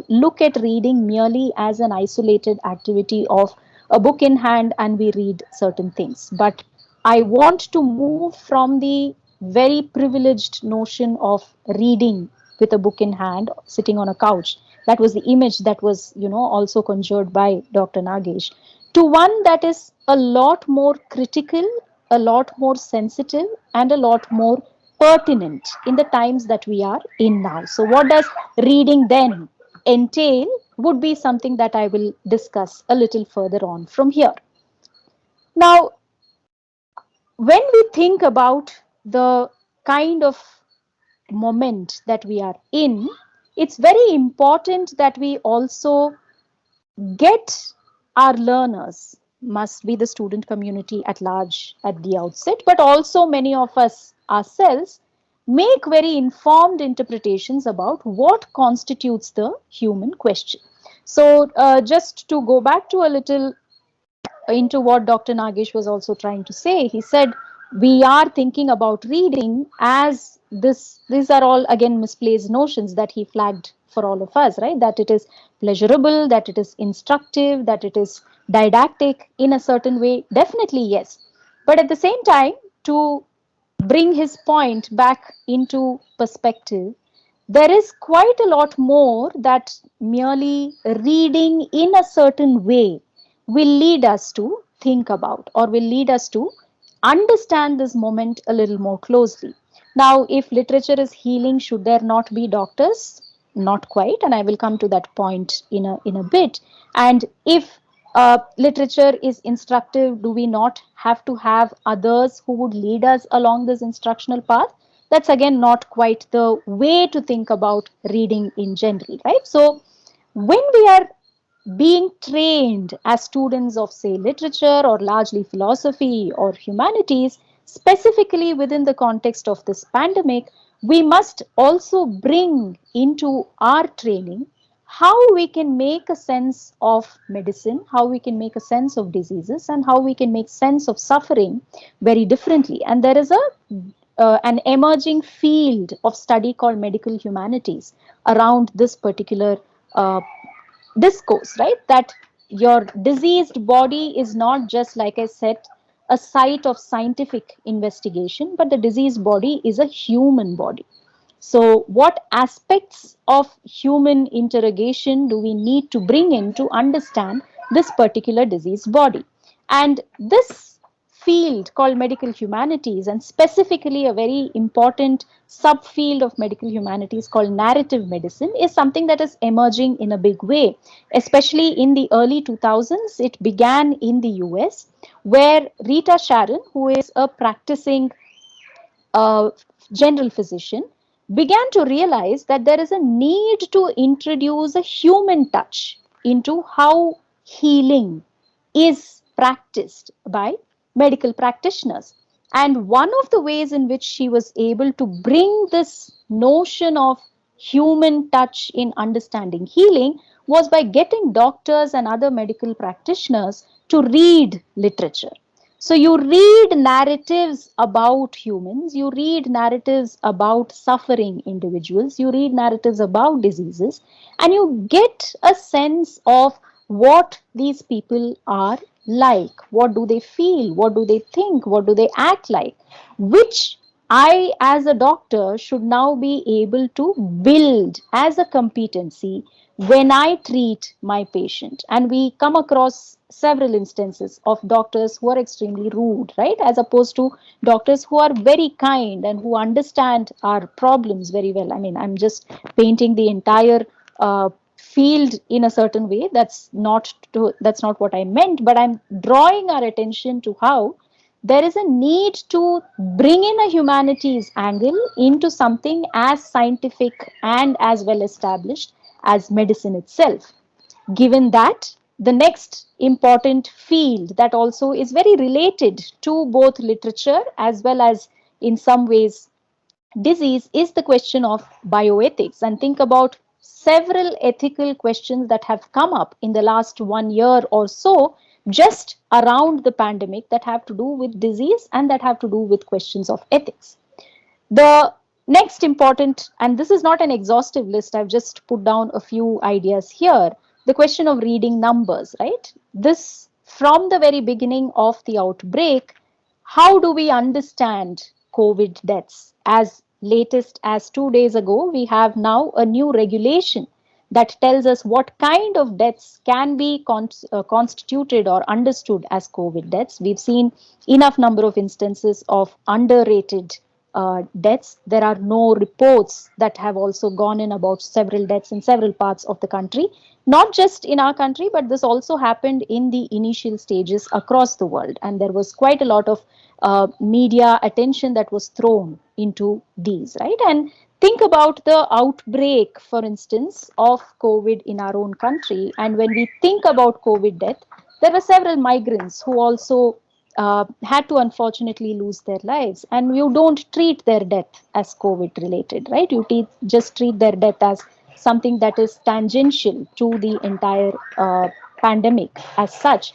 S4: look at reading merely as an isolated activity of a book in hand and we read certain things. But I want to move from the very privileged notion of reading with a book in hand, sitting on a couch. That was the image that was, also conjured by Dr. Nagesh, to one that is a lot more critical, a lot more sensitive, and a lot more pertinent in the times that we are in now. So, what does reading then entail would be something that I will discuss a little further on from here. Now, when we think about the kind of moment that we are in, it's very important that we also get our learners must be the student community at large at the outset, but also many of us ourselves make very informed interpretations about what constitutes the human question. So just to go back to a little into what Dr. Nagesh was also trying to say, he said we are thinking about reading as this. These are all again misplaced notions that he flagged for all of us, right? That it is pleasurable, that it is instructive, that it is didactic in a certain way. Definitely yes, but at the same time, to bring his point back into perspective, there is quite a lot more that merely reading in a certain way will lead us to think about, or will lead us to understand this moment a little more closely. Now, if literature is healing, should there not be doctors? Not quite, and I will come to that point in a bit. And if literature is instructive, do we not have to have others who would lead us along this instructional path? That's again not quite the way to think about reading in general, right? So when we are being trained as students of, say, literature or largely philosophy or humanities, specifically within the context of this pandemic, we must also bring into our training how we can make a sense of medicine, how we can make a sense of diseases, and how we can make sense of suffering very differently. And there is an emerging field of study called medical humanities around this particular discourse, right? That your diseased body is not just, like I said, a site of scientific investigation, but the diseased body is a human body. So, what aspects of human interrogation do we need to bring in to understand this particular diseased body? And this field called medical humanities, and specifically a very important subfield of medical humanities called narrative medicine, is something that is emerging in a big way, especially in the early 2000s. It began in the US, where Rita Sharon, who is a practicing general physician, began to realize that there is a need to introduce a human touch into how healing is practiced by medical practitioners. And one of the ways in which she was able to bring this notion of human touch in understanding healing was by getting doctors and other medical practitioners to read literature. So you read narratives about humans, you read narratives about suffering individuals, you read narratives about diseases, and you get a sense of what these people are like. What do they feel? What do they think? What do they act like? Which I, as a doctor, should now be able to build as a competency when I treat my patient. And we come across several instances of doctors who are extremely rude, right? As opposed to doctors who are very kind and who understand our problems very well. I mean, I'm just painting the entire field in a certain way. That's not what I meant, but I'm drawing our attention to how there is a need to bring in a humanities angle into something as scientific and as well established as medicine itself. Given that, the next important field that also is very related to both literature as well as in some ways disease is the question of bioethics. And think about several ethical questions that have come up in the last 1 year or so just around the pandemic that have to do with disease and that have to do with questions of ethics. The next important, and this is not an exhaustive list, I've just put down a few ideas here, the question of reading numbers, right? This, from the very beginning of the outbreak, how do we understand COVID deaths? As latest as 2 days ago, we have now a new regulation that tells us what kind of deaths can be constituted or understood as COVID deaths. We've seen enough number of instances of underrated deaths. There are no reports that have also gone in about several deaths in several parts of the country, not just in our country, but this also happened in the initial stages across the world. And there was quite a lot of media attention that was thrown into these, right? And think about the outbreak, for instance, of COVID in our own country. And when we think about COVID death, there were several migrants who also had to unfortunately lose their lives. And you don't treat their death as COVID related, right? You just treat their death as something that is tangential to the entire pandemic as such.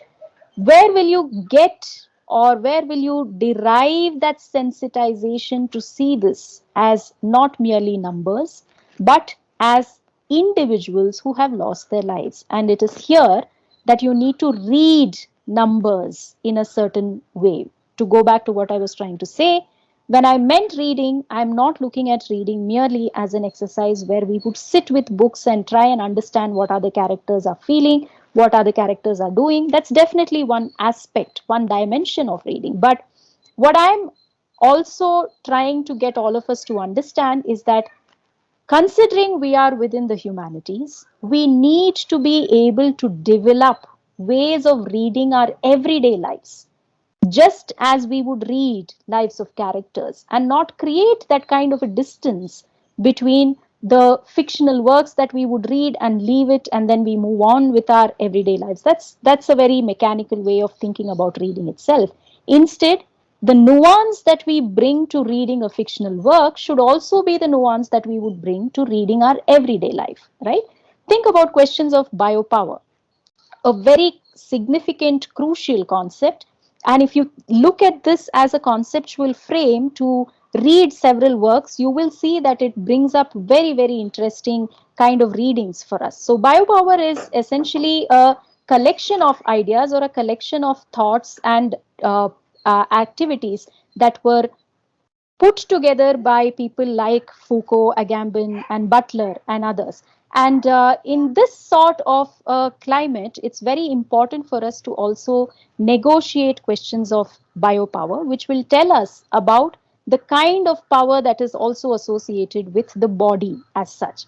S4: Where will you get, or where will you derive that sensitization to see this as not merely numbers, but as individuals who have lost their lives? And it is here that you need to read numbers in a certain way. To go back to what I was trying to say, when I meant reading, I'm not looking at reading merely as an exercise where we would sit with books and try and understand what other characters are feeling, what other characters are doing. That's definitely one aspect, one dimension of reading. But what I'm also trying to get all of us to understand is that, considering we are within the humanities, we need to be able to develop ways of reading our everyday lives, just as we would read lives of characters, and not create that kind of a distance between the fictional works that we would read and leave it, and then we move on with our everyday lives. That's a very mechanical way of thinking about reading itself. Instead, the nuance that we bring to reading a fictional work should also be the nuance that we would bring to reading our everyday life, right? Think about questions of biopower, a very significant, crucial concept. And if you look at this as a conceptual frame to read several works, you will see that it brings up very, very interesting kind of readings for us. So biopower is essentially a collection of ideas or a collection of thoughts and activities that were put together by people like Foucault, Agamben, and Butler, and others. And in this sort of climate, it's very important for us to also negotiate questions of biopower, which will tell us about the kind of power that is also associated with the body as such.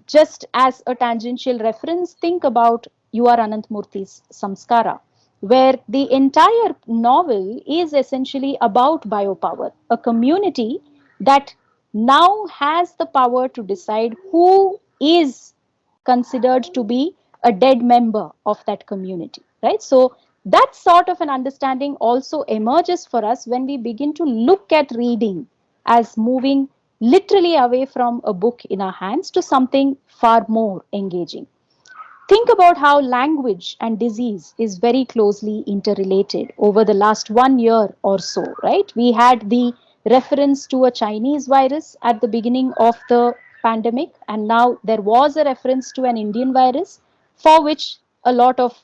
S4: Just as a tangential reference, think about U.R. Ananthamurthy's Samskara, where the entire novel is essentially about biopower, a community that now has the power to decide who is considered to be a dead member of that community, right? So that sort of an understanding also emerges for us when we begin to look at reading as moving literally away from a book in our hands to something far more engaging. Think about how language and disease is very closely interrelated over the last 1 year or so, right? We had the reference to a Chinese virus at the beginning of the pandemic, and now there was a reference to an Indian virus for which a lot of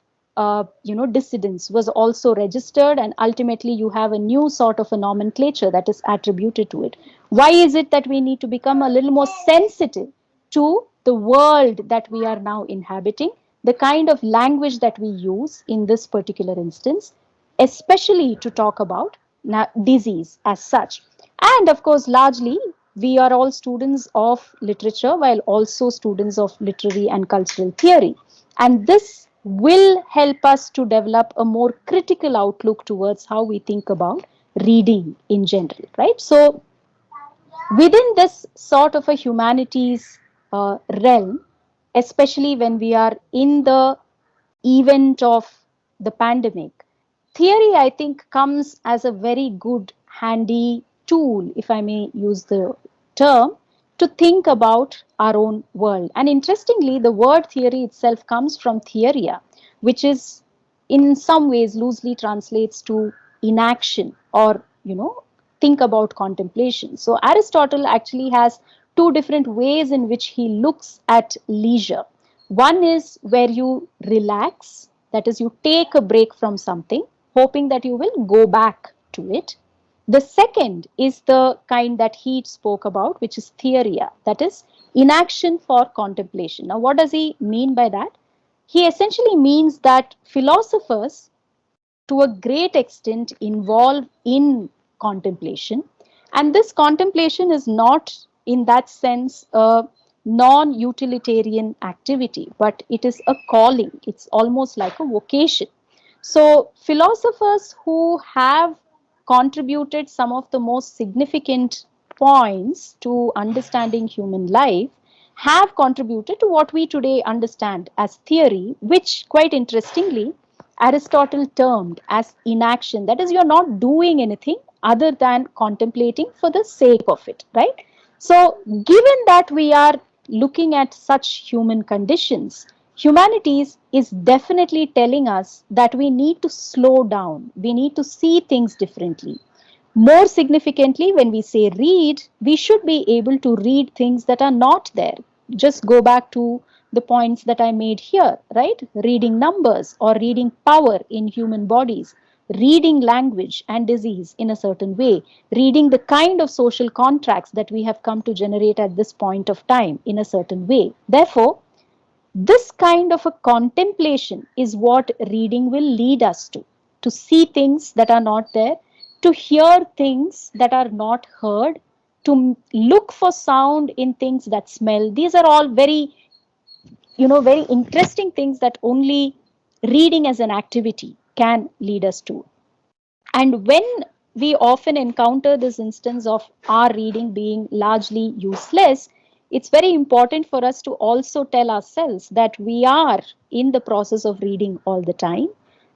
S4: dissidence was also registered, and ultimately you have a new sort of a nomenclature that is attributed to it. Why is it that we need to become a little more sensitive to the world that we are now inhabiting, the kind of language that we use in this particular instance, especially to talk about disease as such? And of course, largely, we are all students of literature while also students of literary and cultural theory. And this will help us to develop a more critical outlook towards how we think about reading in general, right? So within this sort of a humanities realm, especially when we are in the event of the pandemic, theory, I think, comes as a very good, handy tool, if I may use the term, to think about our own world. And interestingly, the word theory itself comes from theoria, which is in some ways loosely translates to inaction, or, think about contemplation. So Aristotle actually has two different ways in which he looks at leisure. One is where you relax, that is, you take a break from something, hoping that you will go back to it. The second is the kind that he spoke about, which is theoria, that is, inaction for contemplation. Now, what does he mean by that? He essentially means that philosophers, to a great extent, involve in contemplation. And this contemplation is not, in that sense, a non-utilitarian activity, but it is a calling. It's almost like a vocation. So philosophers who have contributed some of the most significant points to understanding human life have contributed to what we today understand as theory, which, quite interestingly, Aristotle termed as inaction. That is, you're not doing anything other than contemplating for the sake of it, right? So, given that we are looking at such human conditions, humanities is definitely telling us that we need to slow down, we need to see things differently. More significantly, when we say read, we should be able to read things that are not there. Just go back to the points that I made here, right? Reading numbers or reading power in human bodies, reading language and disease in a certain way, reading the kind of social contracts that we have come to generate at this point of time in a certain way. Therefore, this kind of a contemplation is what reading will lead us to see things that are not there, to hear things that are not heard, to look for sound in things that smell. These are all very, very interesting things that only reading as an activity can lead us to. And when we often encounter this instance of our reading being largely useless, it's very important for us to also tell ourselves that we are in the process of reading all the time,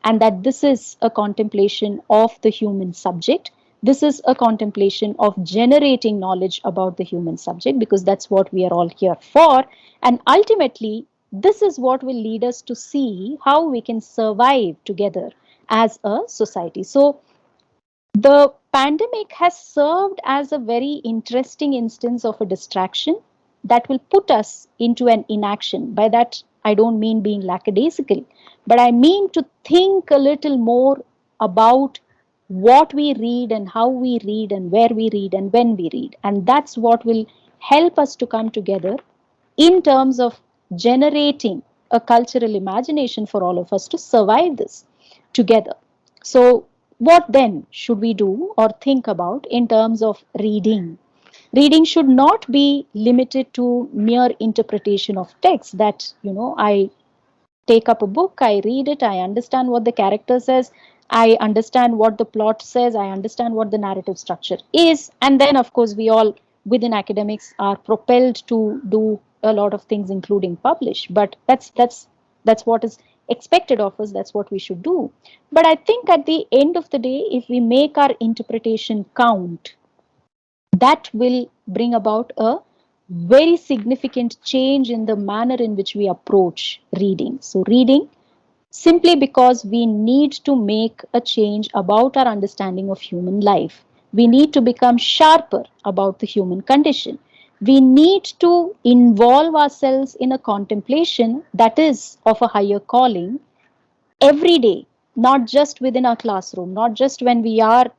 S4: and that this is a contemplation of the human subject. This is a contemplation of generating knowledge about the human subject, because that's what we are all here for. And ultimately, this is what will lead us to see how we can survive together as a society. So, the pandemic has served as a very interesting instance of a distraction that will put us into an inaction. By that, I don't mean being lackadaisical, but I mean to think a little more about what we read and how we read and where we read and when we read. And that's what will help us to come together in terms of generating a cultural imagination for all of us to survive this together. So, what then should we do or think about in terms of reading? Reading should not be limited to mere interpretation of text, that, I take up a book, I read it, I understand what the character says, I understand what the plot says, I understand what the narrative structure is, and then, of course, we all within academics are propelled to do a lot of things, including publish. But that's what is expected of us. That's what we should do. But I think at the end of the day, if we make our interpretation count, that will bring about a very significant change in the manner in which we approach reading. So, reading simply because we need to make a change about our understanding of human life. We need to become sharper about the human condition. We need to involve ourselves in a contemplation that is of a higher calling every day, not just within our classroom, not just when we are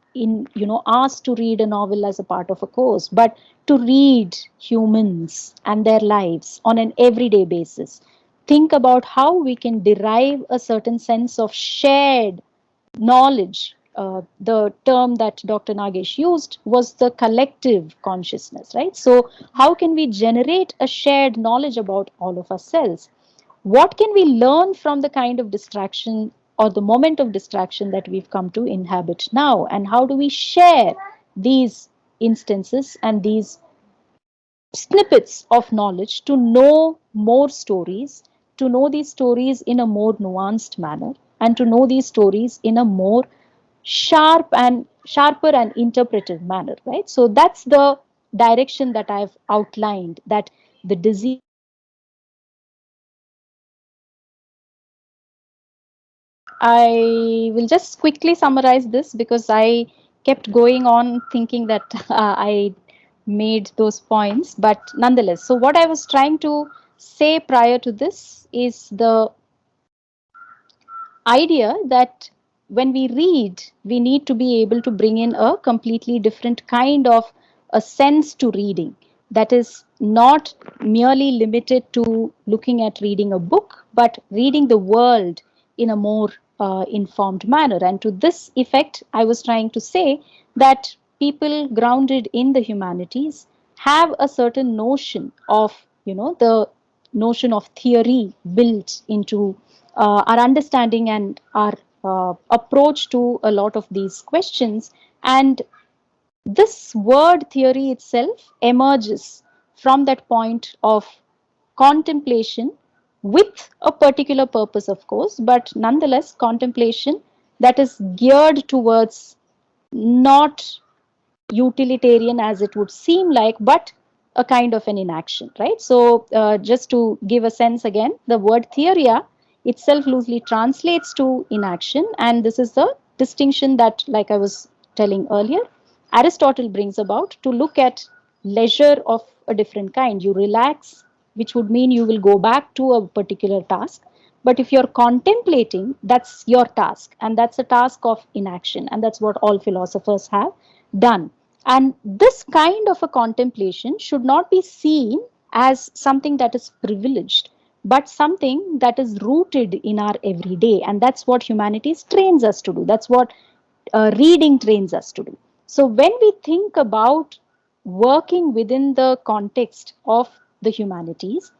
S4: asked to read a novel as a part of a course, but to read humans and their lives on an everyday basis. Think about how we can derive a certain sense of shared knowledge. The term that Dr. Nagesh used was the collective consciousness, right? So, how can we generate a shared knowledge about all of ourselves? What can we learn from the kind of distraction or the moment of distraction that we've come to inhabit now? And how do we share these instances and these snippets of knowledge to know more stories, to know these stories in a more nuanced manner, and to know these stories in a more sharper and interpretive manner, right? So that's the direction that I've outlined, that the disease. I will just quickly summarize this because I kept going on thinking that I made those points, but nonetheless. So, what I was trying to say prior to this is the idea that when we read, we need to be able to bring in a completely different kind of a sense to reading that is not merely limited to looking at reading a book, but reading the world in a more informed manner. And to this effect, I was trying to say that people grounded in the humanities have a certain notion of, the notion of theory built into our understanding and our approach to a lot of these questions. And this word theory itself emerges from that point of contemplation with a particular purpose, of course, but nonetheless, contemplation that is geared towards not utilitarian as it would seem like, but a kind of an inaction, right? So just to give a sense again, the word theoria itself loosely translates to inaction, and this is the distinction that, like I was telling earlier, Aristotle brings about to look at leisure of a different kind. You relax, which would mean you will go back to a particular task. But if you're contemplating, that's your task, and that's a task of inaction, and that's what all philosophers have done. And this kind of a contemplation should not be seen as something that is privileged, but something that is rooted in our everyday. And that's what humanities trains us to do. That's what reading trains us to do. So when we think about working within the context of the humanities,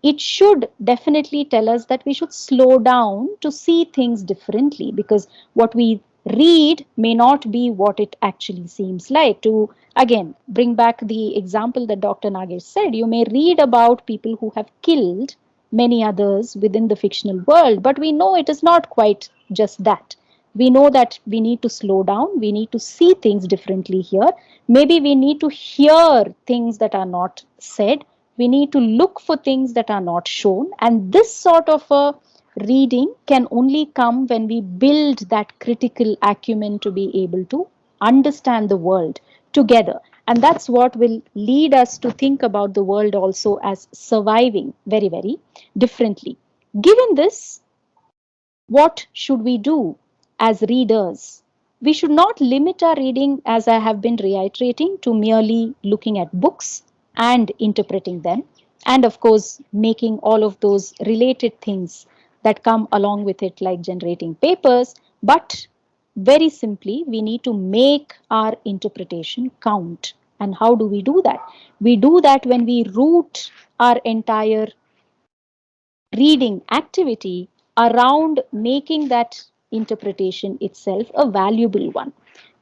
S4: it should definitely tell us that we should slow down to see things differently, because what we read may not be what it actually seems like. To again bring back the example that Dr. Nagesh said, you may read about people who have killed many others within the fictional world, but we know it is not quite just that. We know that we need to slow down, we need to see things differently here. Maybe we need to hear things that are not said, we need to look for things that are not shown, and this sort of a reading can only come when we build that critical acumen to be able to understand the world together. And that's what will lead us to think about the world also as surviving very, very differently. Given this, what should we do as readers? We should not limit our reading, as I have been reiterating, to merely looking at books and interpreting them, and of course, making all of those related things that come along with it, like generating papers. But very simply, we need to make our interpretation count. And how do we do that? We do that when we root our entire reading activity around making that interpretation itself a valuable one,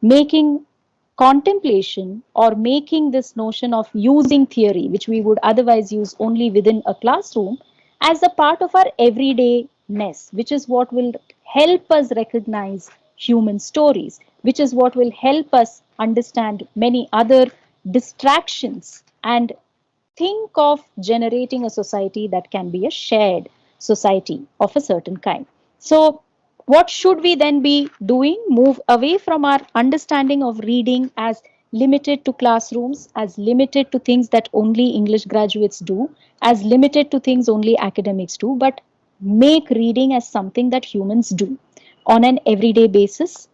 S4: making contemplation or making this notion of using theory, which we would otherwise use only within a classroom, as a part of our everydayness, which is what will help us recognize human stories, which is what will help us understand many other distractions, and think of generating a society that can be a shared society of a certain kind. So, what should we then be doing? Move away from our understanding of reading as limited to classrooms, as limited to things that only English graduates do, as limited to things only academics do, but make reading as something that humans do on an everyday basis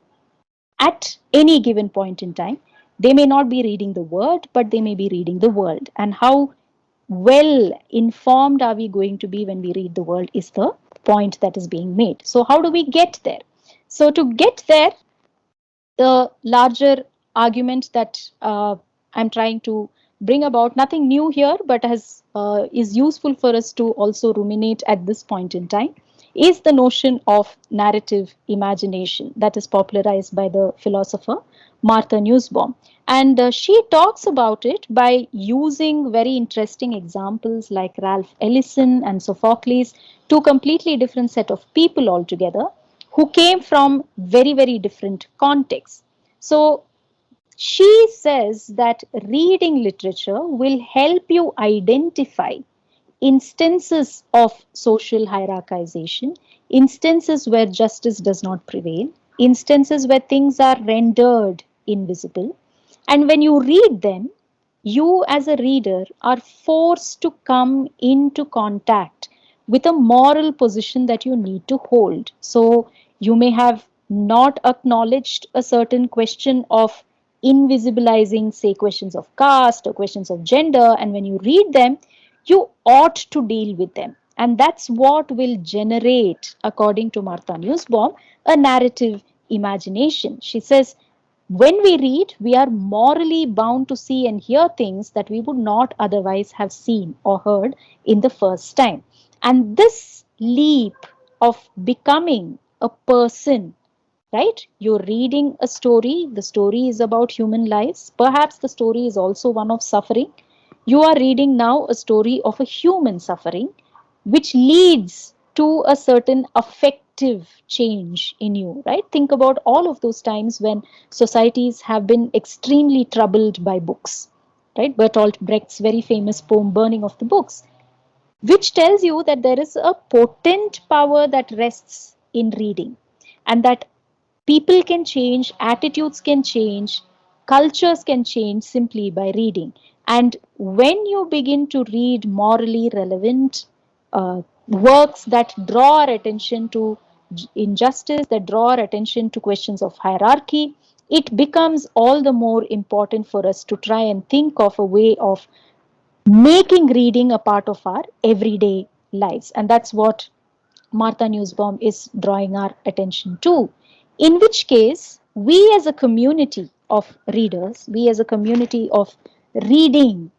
S4: at any given point in time. They may not be reading the word, but they may be reading the world. And how well informed are we going to be when we read the world is the point that is being made. So how do we get there? So to get there, the larger argument that I'm trying to bring about, nothing new here, but is useful for us to also ruminate at this point in time, is the notion of narrative imagination that is popularized by the philosopher Martha Nussbaum. And she talks about it by using very interesting examples like Ralph Ellison and Sophocles, two completely different set of people altogether, who came from very, very different contexts. So she says that reading literature will help you identify instances of social hierarchization, instances where justice does not prevail, instances where things are rendered invisible. And when you read them, you as a reader are forced to come into contact with a moral position that you need to hold. So you may have not acknowledged a certain question of invisibilizing, say, questions of caste or questions of gender, and when you read them, you ought to deal with them. And that's what will generate, according to Martha Nussbaum, a narrative imagination. She says, when we read, we are morally bound to see and hear things that we would not otherwise have seen or heard in the first time. And this leap of becoming a person, right? You're reading a story, the story is about human lives. Perhaps the story is also one of suffering. You are reading now a story of a human suffering. which leads to a certain affective change in you, right? Think about all of those times when societies have been extremely troubled by books, right? Bertolt Brecht's very famous poem, Burning of the Books, which tells you that there is a potent power that rests in reading, and that people can change, attitudes can change, cultures can change simply by reading. And when you begin to read morally relevant works that draw our attention to injustice, that draw our attention to questions of hierarchy, it becomes all the more important for us to try and think of a way of making reading a part of our everyday lives. And that's what Martha Nussbaum is drawing our attention to. In which case, we as a community of readers, we as a community of reading,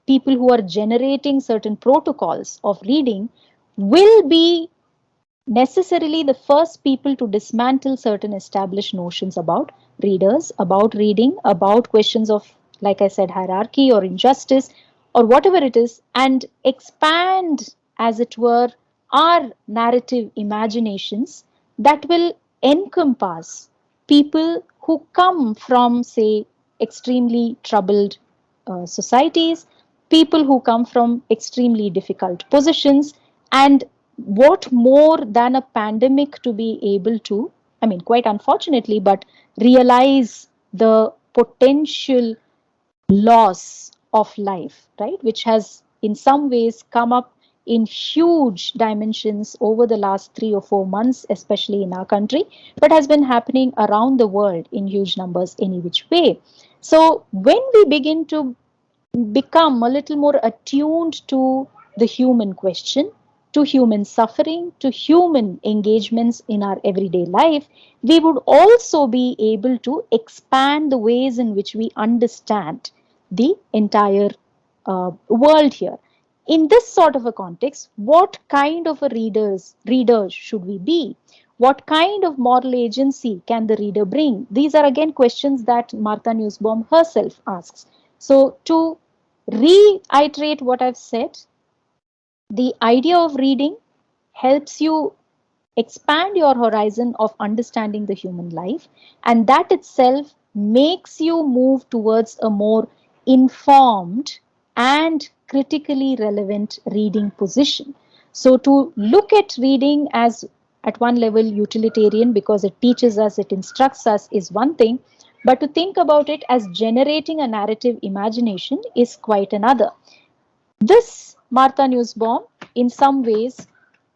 S4: people who are generating certain protocols of reading, will be necessarily the first people to dismantle certain established notions about readers, about reading, about questions of, like I said, hierarchy or injustice or whatever it is, and expand, as it were, our narrative imaginations that will encompass people who come from, say, extremely troubled societies, people who come from extremely difficult positions, and what more than a pandemic to be able to, I mean, quite unfortunately, but realize the potential loss of life, right? Which has in some ways come up in huge dimensions over the last 3 or 4 months, especially in our country, but has been happening around the world in huge numbers any which way. So when we begin to become a little more attuned to the human question, to human suffering, to human engagements in our everyday life, we would also be able to expand the ways in which we understand the entire world here. In this sort of a context, what kind of a reader should we be? What kind of moral agency can the reader bring? These are again questions that Martha Nussbaum herself asks. So to reiterate what I've said, the idea of reading helps you expand your horizon of understanding the human life, and that itself makes you move towards a more informed and critically relevant reading position. So to look at reading as at one level utilitarian because it teaches us, it instructs us is one thing, but to think about it as generating a narrative imagination is quite another. This Martha Nussbaum in some ways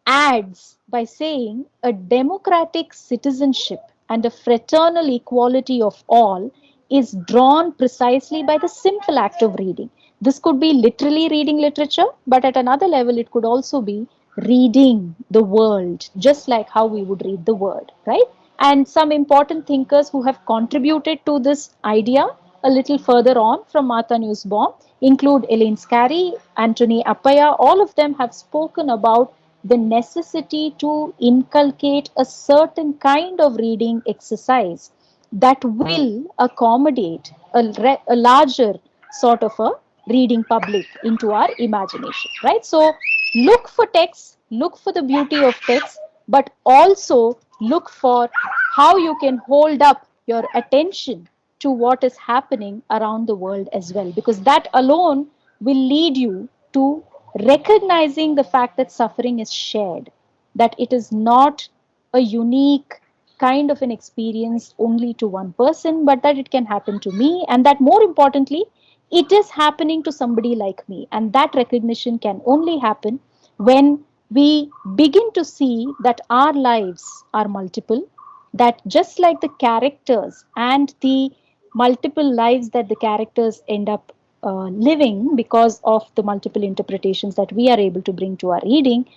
S4: adds by saying a democratic citizenship and a fraternal equality of all is drawn precisely by the simple act of reading. This could be literally reading literature, but at another level, it could also be reading the world, just like how we would read the word, right? And some important thinkers who have contributed to this idea a little further on from Martha Nussbaum include Elaine Scarry, Anthony Appiah. All of them have spoken about the necessity to inculcate a certain kind of reading exercise that will accommodate a larger sort of a reading public into our imagination, right? So look for text, look for the beauty of text, but also look for how you can hold up your attention to what is happening around the world as well, because that alone will lead you to recognizing the fact that suffering is shared, that it is not a unique kind of an experience only to one person, but that it can happen to me, and that more importantly, it is happening to somebody like me. And that recognition can only happen when we begin to see that our lives are multiple, that just like the characters and the multiple lives that the characters end up living because of the multiple interpretations that we are able to bring to our reading,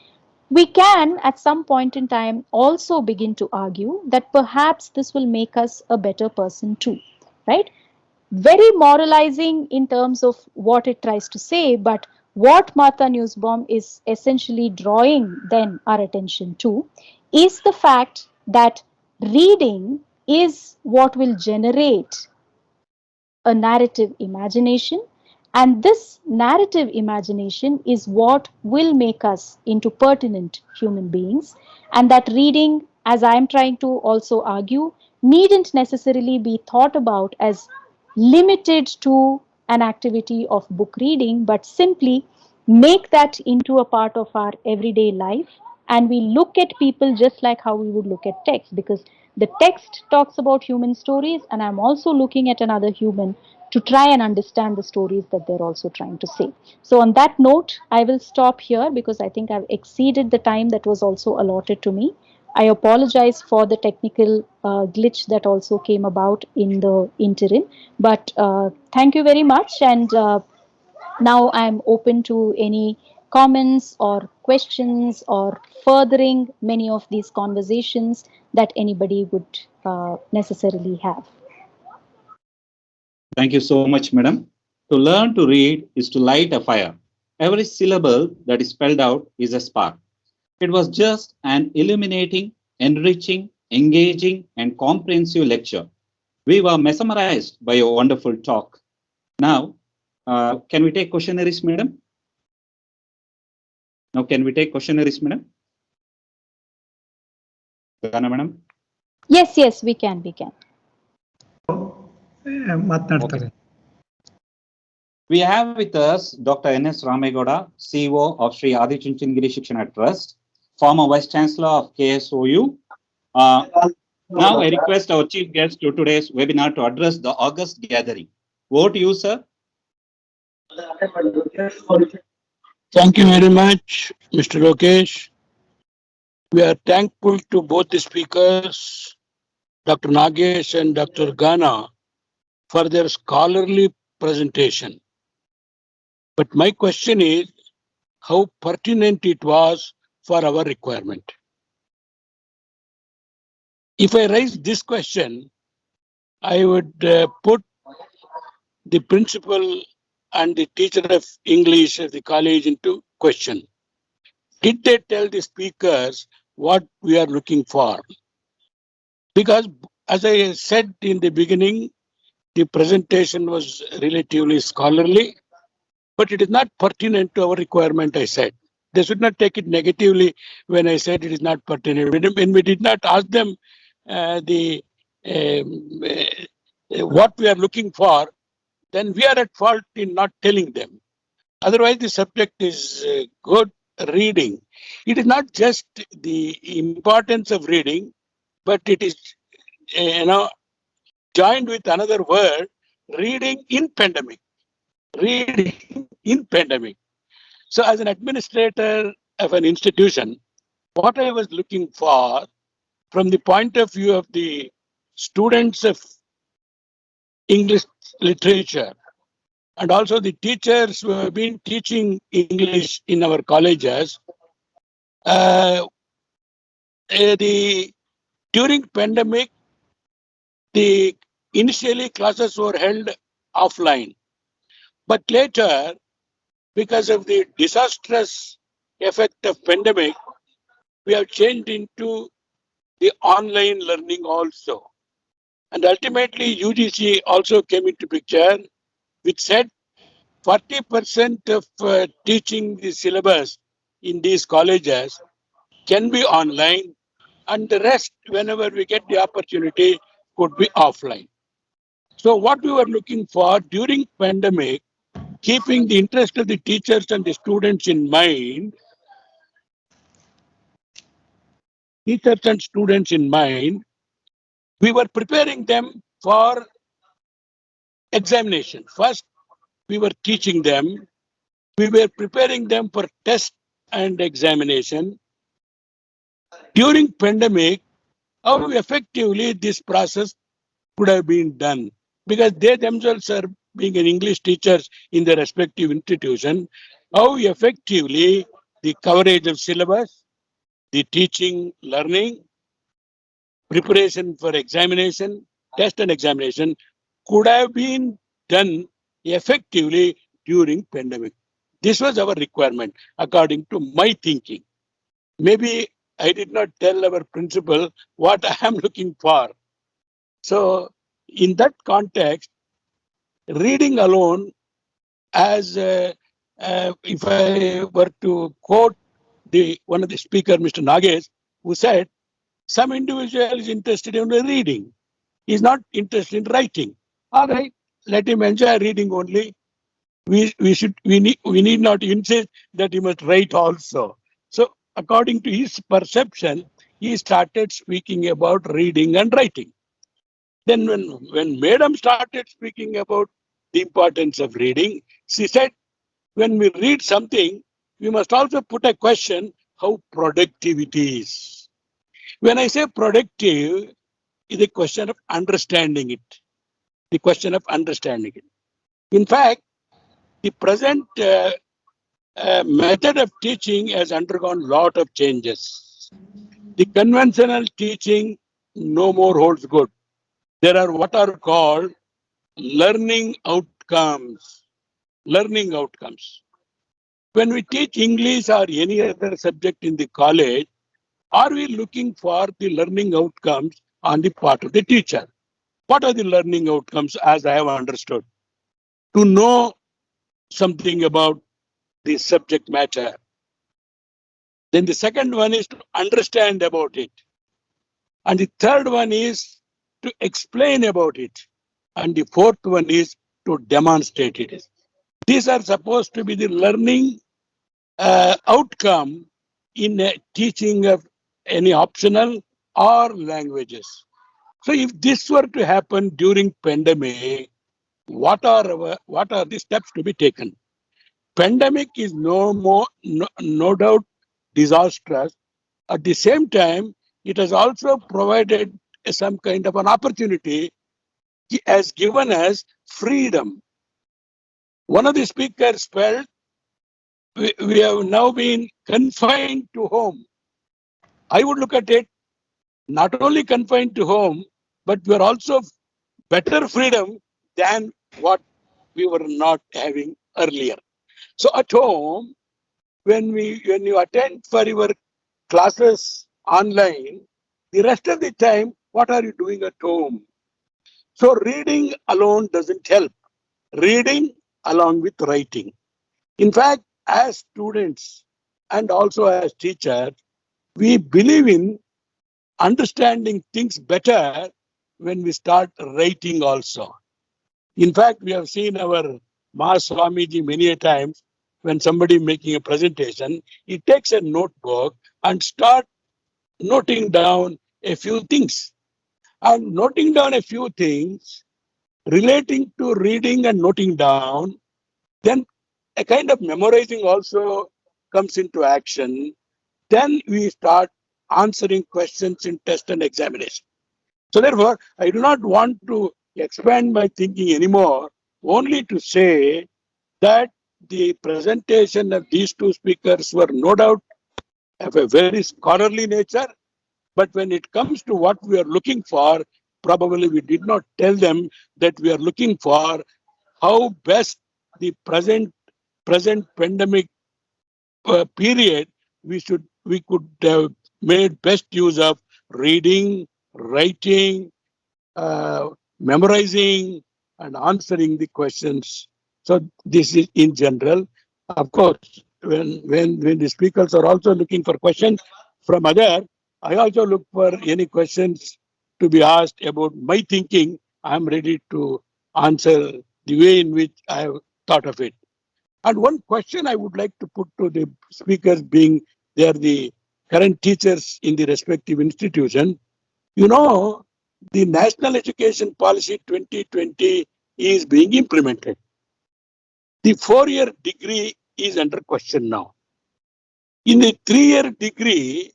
S4: we can at some point in time also begin to argue that perhaps this will make us a better person too, right? Very moralizing in terms of what it tries to say, but what Martha Nussbaum is essentially drawing then our attention to is the fact that reading is what will generate a narrative imagination, And this narrative imagination is what will make us into pertinent human beings. And that reading, as I am trying to also argue, needn't necessarily be thought about as limited to an activity of book reading, but simply make that into a part of our everyday life. And we look at people just like how we would look at text, because the text talks about human stories, and I'm also looking at another human to try and understand the stories that they're also trying to say. So, on that note, I will stop here because I think I've exceeded the time that was also allotted to me. I apologize for the technical glitch that also came about in the interim, but thank you very much. And now I'm open to any comments or questions or furthering many of these conversations that anybody would necessarily have.
S1: Thank you so much, madam. To learn to read is to light a fire. Every syllable that is spelled out is a spark. It was just an illuminating, enriching, engaging, and comprehensive lecture. We were mesmerized by your wonderful talk. Now, can we take questionnaires, madam? Now, can we take questionnaires, madam? Gana, madam?
S4: Yes, we can.
S2: ಮಾತನಾಡ್ತಾರೆ.
S1: We have with us Dr. N.S. Ramegoda, CEO of Sri Adi Chunchandgiri Shikshana Trust, former Vice Chancellor of KSOU. Now I request our chief guest to today's webinar to address the August gathering. Over to you, sir.
S5: Thank you very much, Mr. Lokesh. We are thankful to both the speakers, Dr. Nagesh and Dr. Gana, for their scholarly presentation. But my question is, how pertinent it was for our requirement? If I raise this question, I would put the principal and the teacher of English at the college into question. Did they tell the speakers what we are looking for? Because as I said in the beginning, the presentation was relatively scholarly, but it is not pertinent to our requirement, I said. They should not take it negatively when I said it is not pertinent. When we did not ask them what we are looking for, then we are at fault in not telling them. Otherwise, the subject is good reading. It is not just the importance of reading, but it is, joined with another word, reading in pandemic. Reading in pandemic. So as an administrator of an institution, what I was looking for from the point of view of the students of English literature and also the teachers who have been teaching English in our colleges, during pandemic, initially classes were held offline. But later, because of the disastrous effect of pandemic, we have changed into the online learning also. And ultimately, UGC also came into picture, which said 40% of teaching the syllabus in these colleges can be online, and the rest, whenever we get the opportunity, could be offline. So what we were looking for during pandemic, keeping the interest of the teachers and the students in mind, we were preparing them for examination. First, we were teaching them. We were preparing them for test and examination. During pandemic, how effectively this process could have been done, because they themselves are being an English teachers in their respective institution, how effectively the coverage of syllabus, the teaching, learning, preparation for examination, test and examination could have been done effectively during pandemic. This was our requirement according to my thinking. Maybe I did not tell our principal what I am looking for. So in that context, reading alone as if I were to quote one of the speaker, Mr. Nagesh, who said, some individual is interested in reading. He's not interested in writing. All right, let him enjoy reading only. We need not insist that he must write also. So according to his perception, he started speaking about reading and writing. Then when Madam started speaking about the importance of reading, she said, when we read something, we must also put a question how productive it is. When I say productive, it's a question of understanding it. The question of understanding it. In fact, the present method of teaching has undergone a lot of changes. The conventional teaching no more holds good. There are what are called learning outcomes. Learning outcomes. When we teach English or any other subject in the college, are we looking for the learning outcomes on the part of the teacher? What are the learning outcomes as I have understood? To know something about the subject matter. Then the second one is to understand about it. And the third one is to explain about it. And the fourth one is to demonstrate it. These are supposed to be the learning outcome in a teaching of any optional or languages. So if this were to happen during pandemic, what are the steps to be taken? Pandemic is no doubt disastrous. At the same time, it has also provided some kind of an opportunity. It has given us freedom. One of the speakers felt we have now been confined to home. I would look at it not only confined to home, but we are also better freedom than what we were not having earlier. So at home, when you attend for your classes online, the rest of the time, what are you doing at home? So reading alone doesn't help. Reading along with writing. In fact, as students and also as teachers, we believe in understanding things better when we start writing also. In fact, we have seen our Maha Swamiji many a times when somebody making a presentation, he takes a notebook and start noting down a few things. And noting down a few things relating to reading and noting down, then a kind of memorizing also comes into action. Then we start answering questions in test and examination. So therefore, I do not want to expand my thinking anymore, only to say that the presentation of these two speakers were no doubt of a very scholarly nature, but when it comes to what we are looking for, probably we did not tell them that we are looking for how best the present pandemic period we could have made best use of reading, writing, memorizing, and answering the questions. So this is in general. Of course, when the speakers are also looking for questions from other, I also look for any questions to be asked about my thinking. I am ready to answer the way in which I have thought of it. And one question I would like to put to the speakers, being they are the current teachers in the respective institution, you know, the National Education Policy 2020 is being implemented. The 4-year degree is under question now. In the 3-year degree,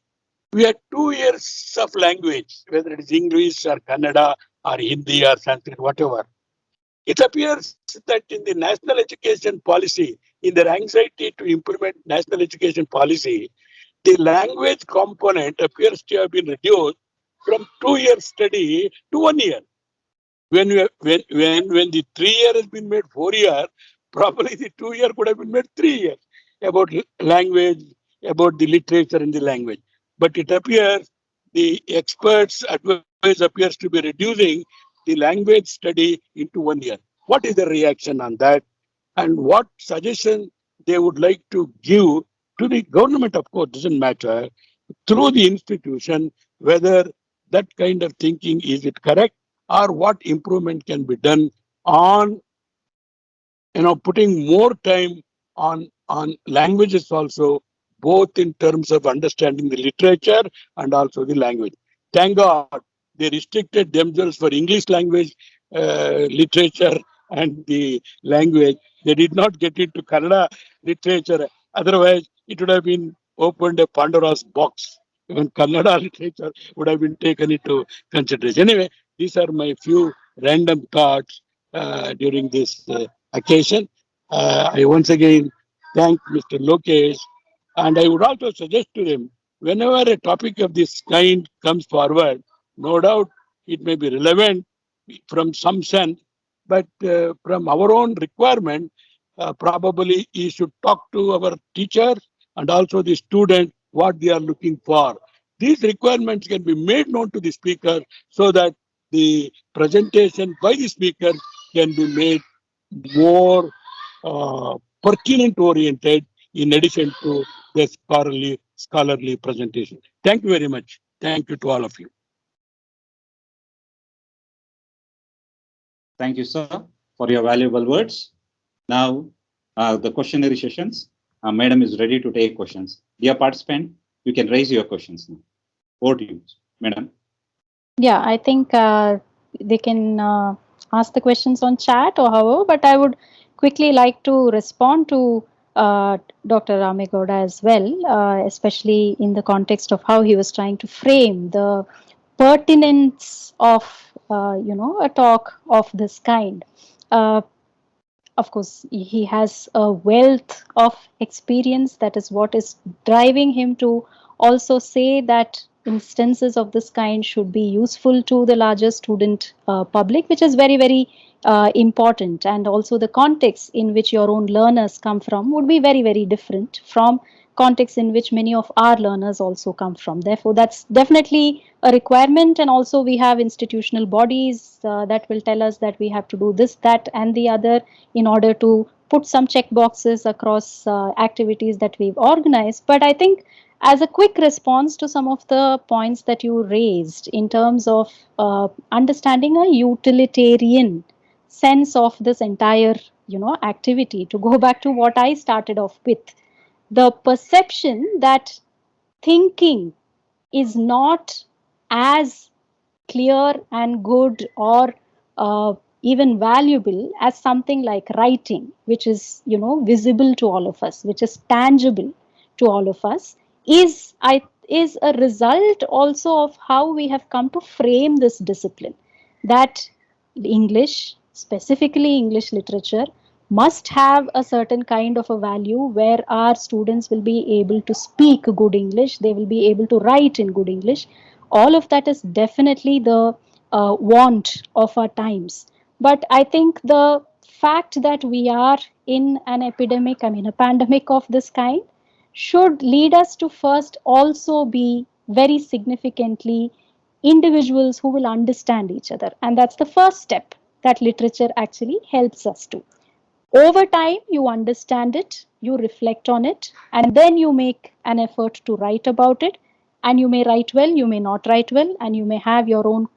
S5: we had 2 years of language, whether it is English or Kannada or Hindi or Sanskrit, whatever. It appears that in the National Education Policy, in their anxiety to implement National Education Policy, the language component appears to have been reduced from 2-year study to 1 year. When the 3-year has been made 4 year, probably the 2-year could have been made 3 years about language, about the literature in the language. But it appears the experts' advice appears to be reducing the language study into 1 year. What is the reaction on that? and what suggestion they would like to give to the government, of course, doesn't matter, through the institution, whether that kind of thinking is it correct or what improvement can be done on putting more time on languages also, both in terms of understanding the literature and also the language. Thank God they restricted themselves for English language, literature and the language. They did not get into Kannada literature. Otherwise, it would have been opened a Pandora's box. Even Kannada literature would have been taken into consideration. Anyway, these are my few random thoughts during this occasion. I once again thank Mr. Lokesh, and I would also suggest to him, whenever a topic of this kind comes forward, no doubt it may be relevant from some sense, but from our own requirement, probably he should talk to our teachers and also the student what they are looking for. These requirements can be made known to the speaker so that the presentation by the speaker can be made more pertinent oriented in addition to the scholarly presentation. Thank you very much. Thank you to all of you.
S1: Thank you, sir, for your valuable words. Now, the questionnaire sessions. Madam is ready to take questions. Dear participant, you can raise your questions now. Over to you, Madam.
S4: Yeah, I think they can ask the questions on chat or however, but I would quickly like to respond to Dr. Ramegowda as well, especially in the context of how he was trying to frame the pertinence of, a talk of this kind. Of course, he has a wealth of experience. That is what is driving him to also say that instances of this kind should be useful to the larger student public, which is very, very important. And also the context in which your own learners come from would be very, very different from context in which many of our learners also come from. Therefore, that's definitely a requirement. And also we have institutional bodies that will tell us that we have to do this, that and the other in order to put some check boxes across activities that we've organized. But I think as a quick response to some of the points that you raised in terms of understanding a utilitarian sense of this entire activity, to go back to what I started off with, the perception that thinking is not as clear and good or even valuable as something like writing, which is visible to all of us, which is tangible to all of us, is a result also of how we have come to frame this discipline, that English, specifically English literature, must have a certain kind of a value where our students will be able to speak good English, they will be able to write in good English. All of that is definitely the want of our times. But I think the fact that we are in an epidemic, a pandemic of this kind, should lead us to first also be very significantly individuals who will understand each other. And that's the first step that literature actually helps us to. Over time, you understand it, you reflect on it, and then you make an effort to write about it. And you may write well, you may not write well, and you may have your own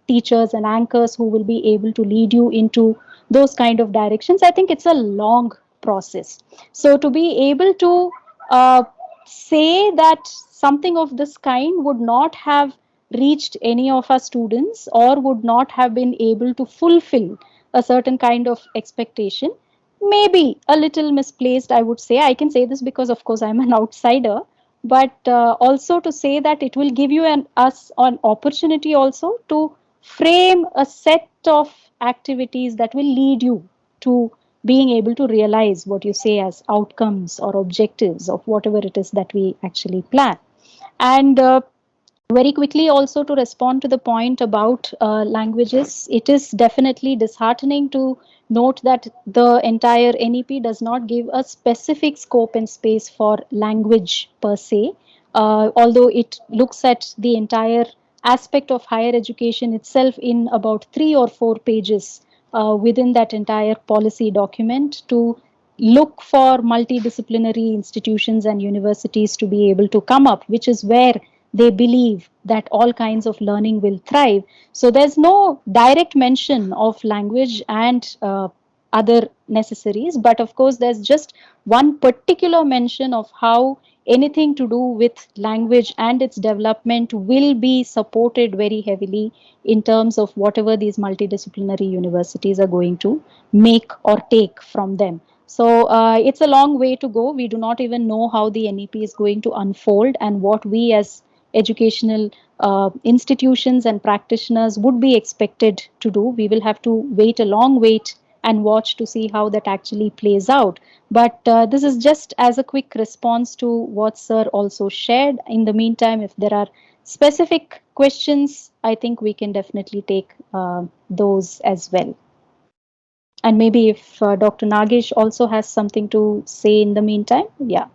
S4: teachers and anchors who will be able to lead you into those kind of directions. I think it's a long process. So to be able to say that something of this kind would not have reached any of our students or would not have been able to fulfill a certain kind of expectation, maybe a little misplaced, I would say. I can say this because, of course, I'm an outsider, but also to say that it will give you an opportunity also to frame a set of activities that will lead you to being able to realize what you say as outcomes or objectives of whatever it is that we actually plan. And very quickly also to respond to the point about languages, it is definitely disheartening to note that the entire NEP does not give a specific scope and space for language per se, although it looks at the entire aspect of higher education itself in about 3 or 4 pages within that entire policy document to look for multidisciplinary institutions and universities to be able to come up, which is where they believe that all kinds of learning will thrive. So there's no direct mention of language and other necessaries, but of course there's just one particular mention of how anything to do with language and its development will be supported very heavily in terms of whatever these multidisciplinary universities are going to make or take from them. So it's a long way to go. We do not even know how the NEP is going to unfold and what we as educational institutions and practitioners would be expected to do. We will have to wait a long wait and watch to see how that actually plays out. But this is just as a quick response to what Sir also shared. In the meantime, if there are specific questions, I think we can definitely take those as well. And maybe if Dr. Nagesh also has something to say in the meantime, yeah.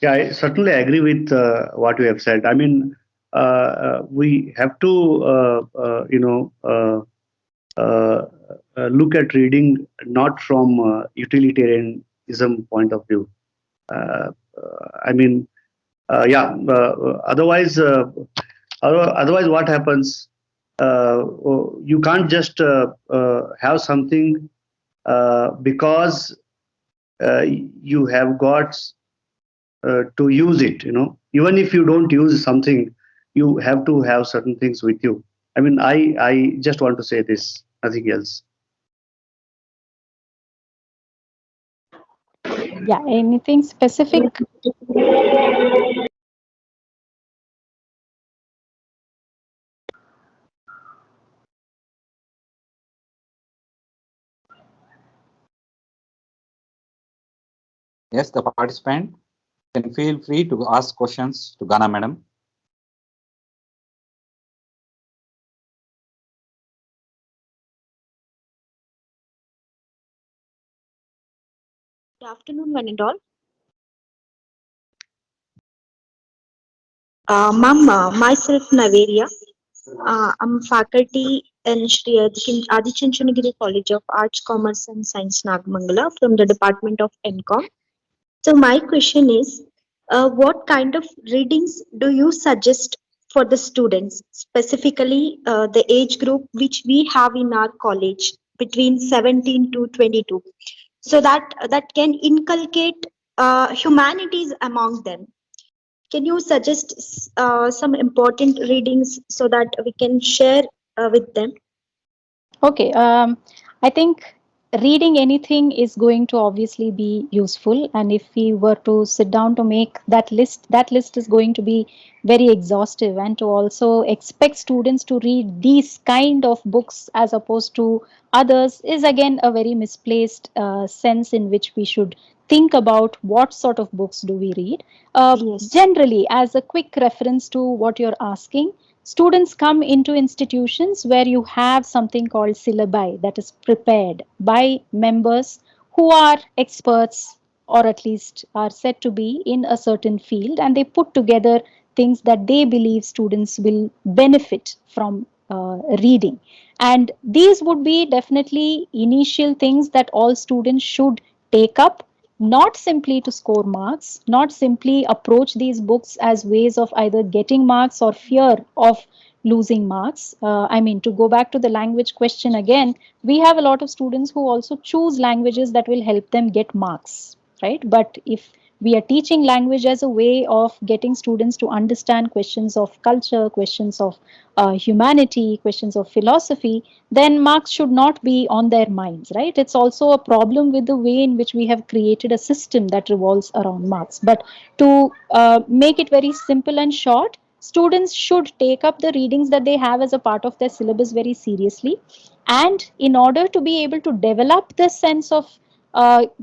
S3: Yeah, I certainly agree with what you have said. I mean, we have to, look at reading not from utilitarianism point of view. I mean, otherwise, otherwise, what happens? You can't just have something because you have got to use it. You know, even if you don't use something, you have to have certain things with you. I mean, I just want to say this, nothing else.
S4: Yeah, anything specific?
S1: Yes, the participant can feel free to ask questions to Ghana Madam.
S6: Good afternoon, one and all. Myself Naveria. I'm faculty in Shri Adichunchanagiri College of Arts, Commerce and Science, Nagamangala from the Department of MCOM. So my question is, what kind of readings do you suggest for the students, specifically the age group which we have in our college between 17 to 22, so that can inculcate humanities among them? Can you suggest some important readings so that we can share with them?
S4: Okay, I think reading anything is going to obviously be useful, and if we were to sit down to make that list is going to be very exhaustive, and to also expect students to read these kind of books as opposed to others is again a very misplaced sense in which we should think about what sort of books do we read.
S6: Yes.
S4: Generally, as a quick reference to what you're asking, students come into institutions where you have something called syllabi that is prepared by members who are experts or at least are said to be in a certain field, and they put together things that they believe students will benefit from reading. And these would be definitely initial things that all students should take up, not simply to score marks, not simply approach these books as ways of either getting marks or fear of losing marks. I mean, to go back to the language question again, we have a lot of students who also choose languages that will help them get marks, right? But if we are teaching language as a way of getting students to understand questions of culture, questions of humanity, questions of philosophy, then marks should not be on their minds, right? It's also a problem with the way in which we have created a system that revolves around marks. But to make it very simple and short, students should take up the readings that they have as a part of their syllabus very seriously. And in order to be able to develop this sense of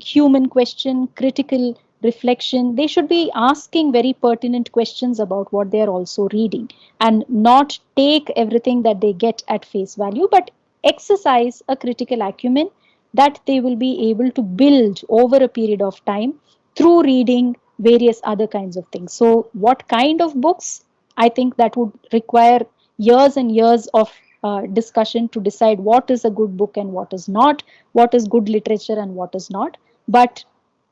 S4: human question, critical reflection, they should be asking very pertinent questions about what they are also reading, and not take everything that they get at face value, but exercise a critical acumen that they will be able to build over a period of time through reading various other kinds of things. So what kind of books? I think that would require years and years of discussion to decide what is a good book and what is not, what is good literature and what is not. But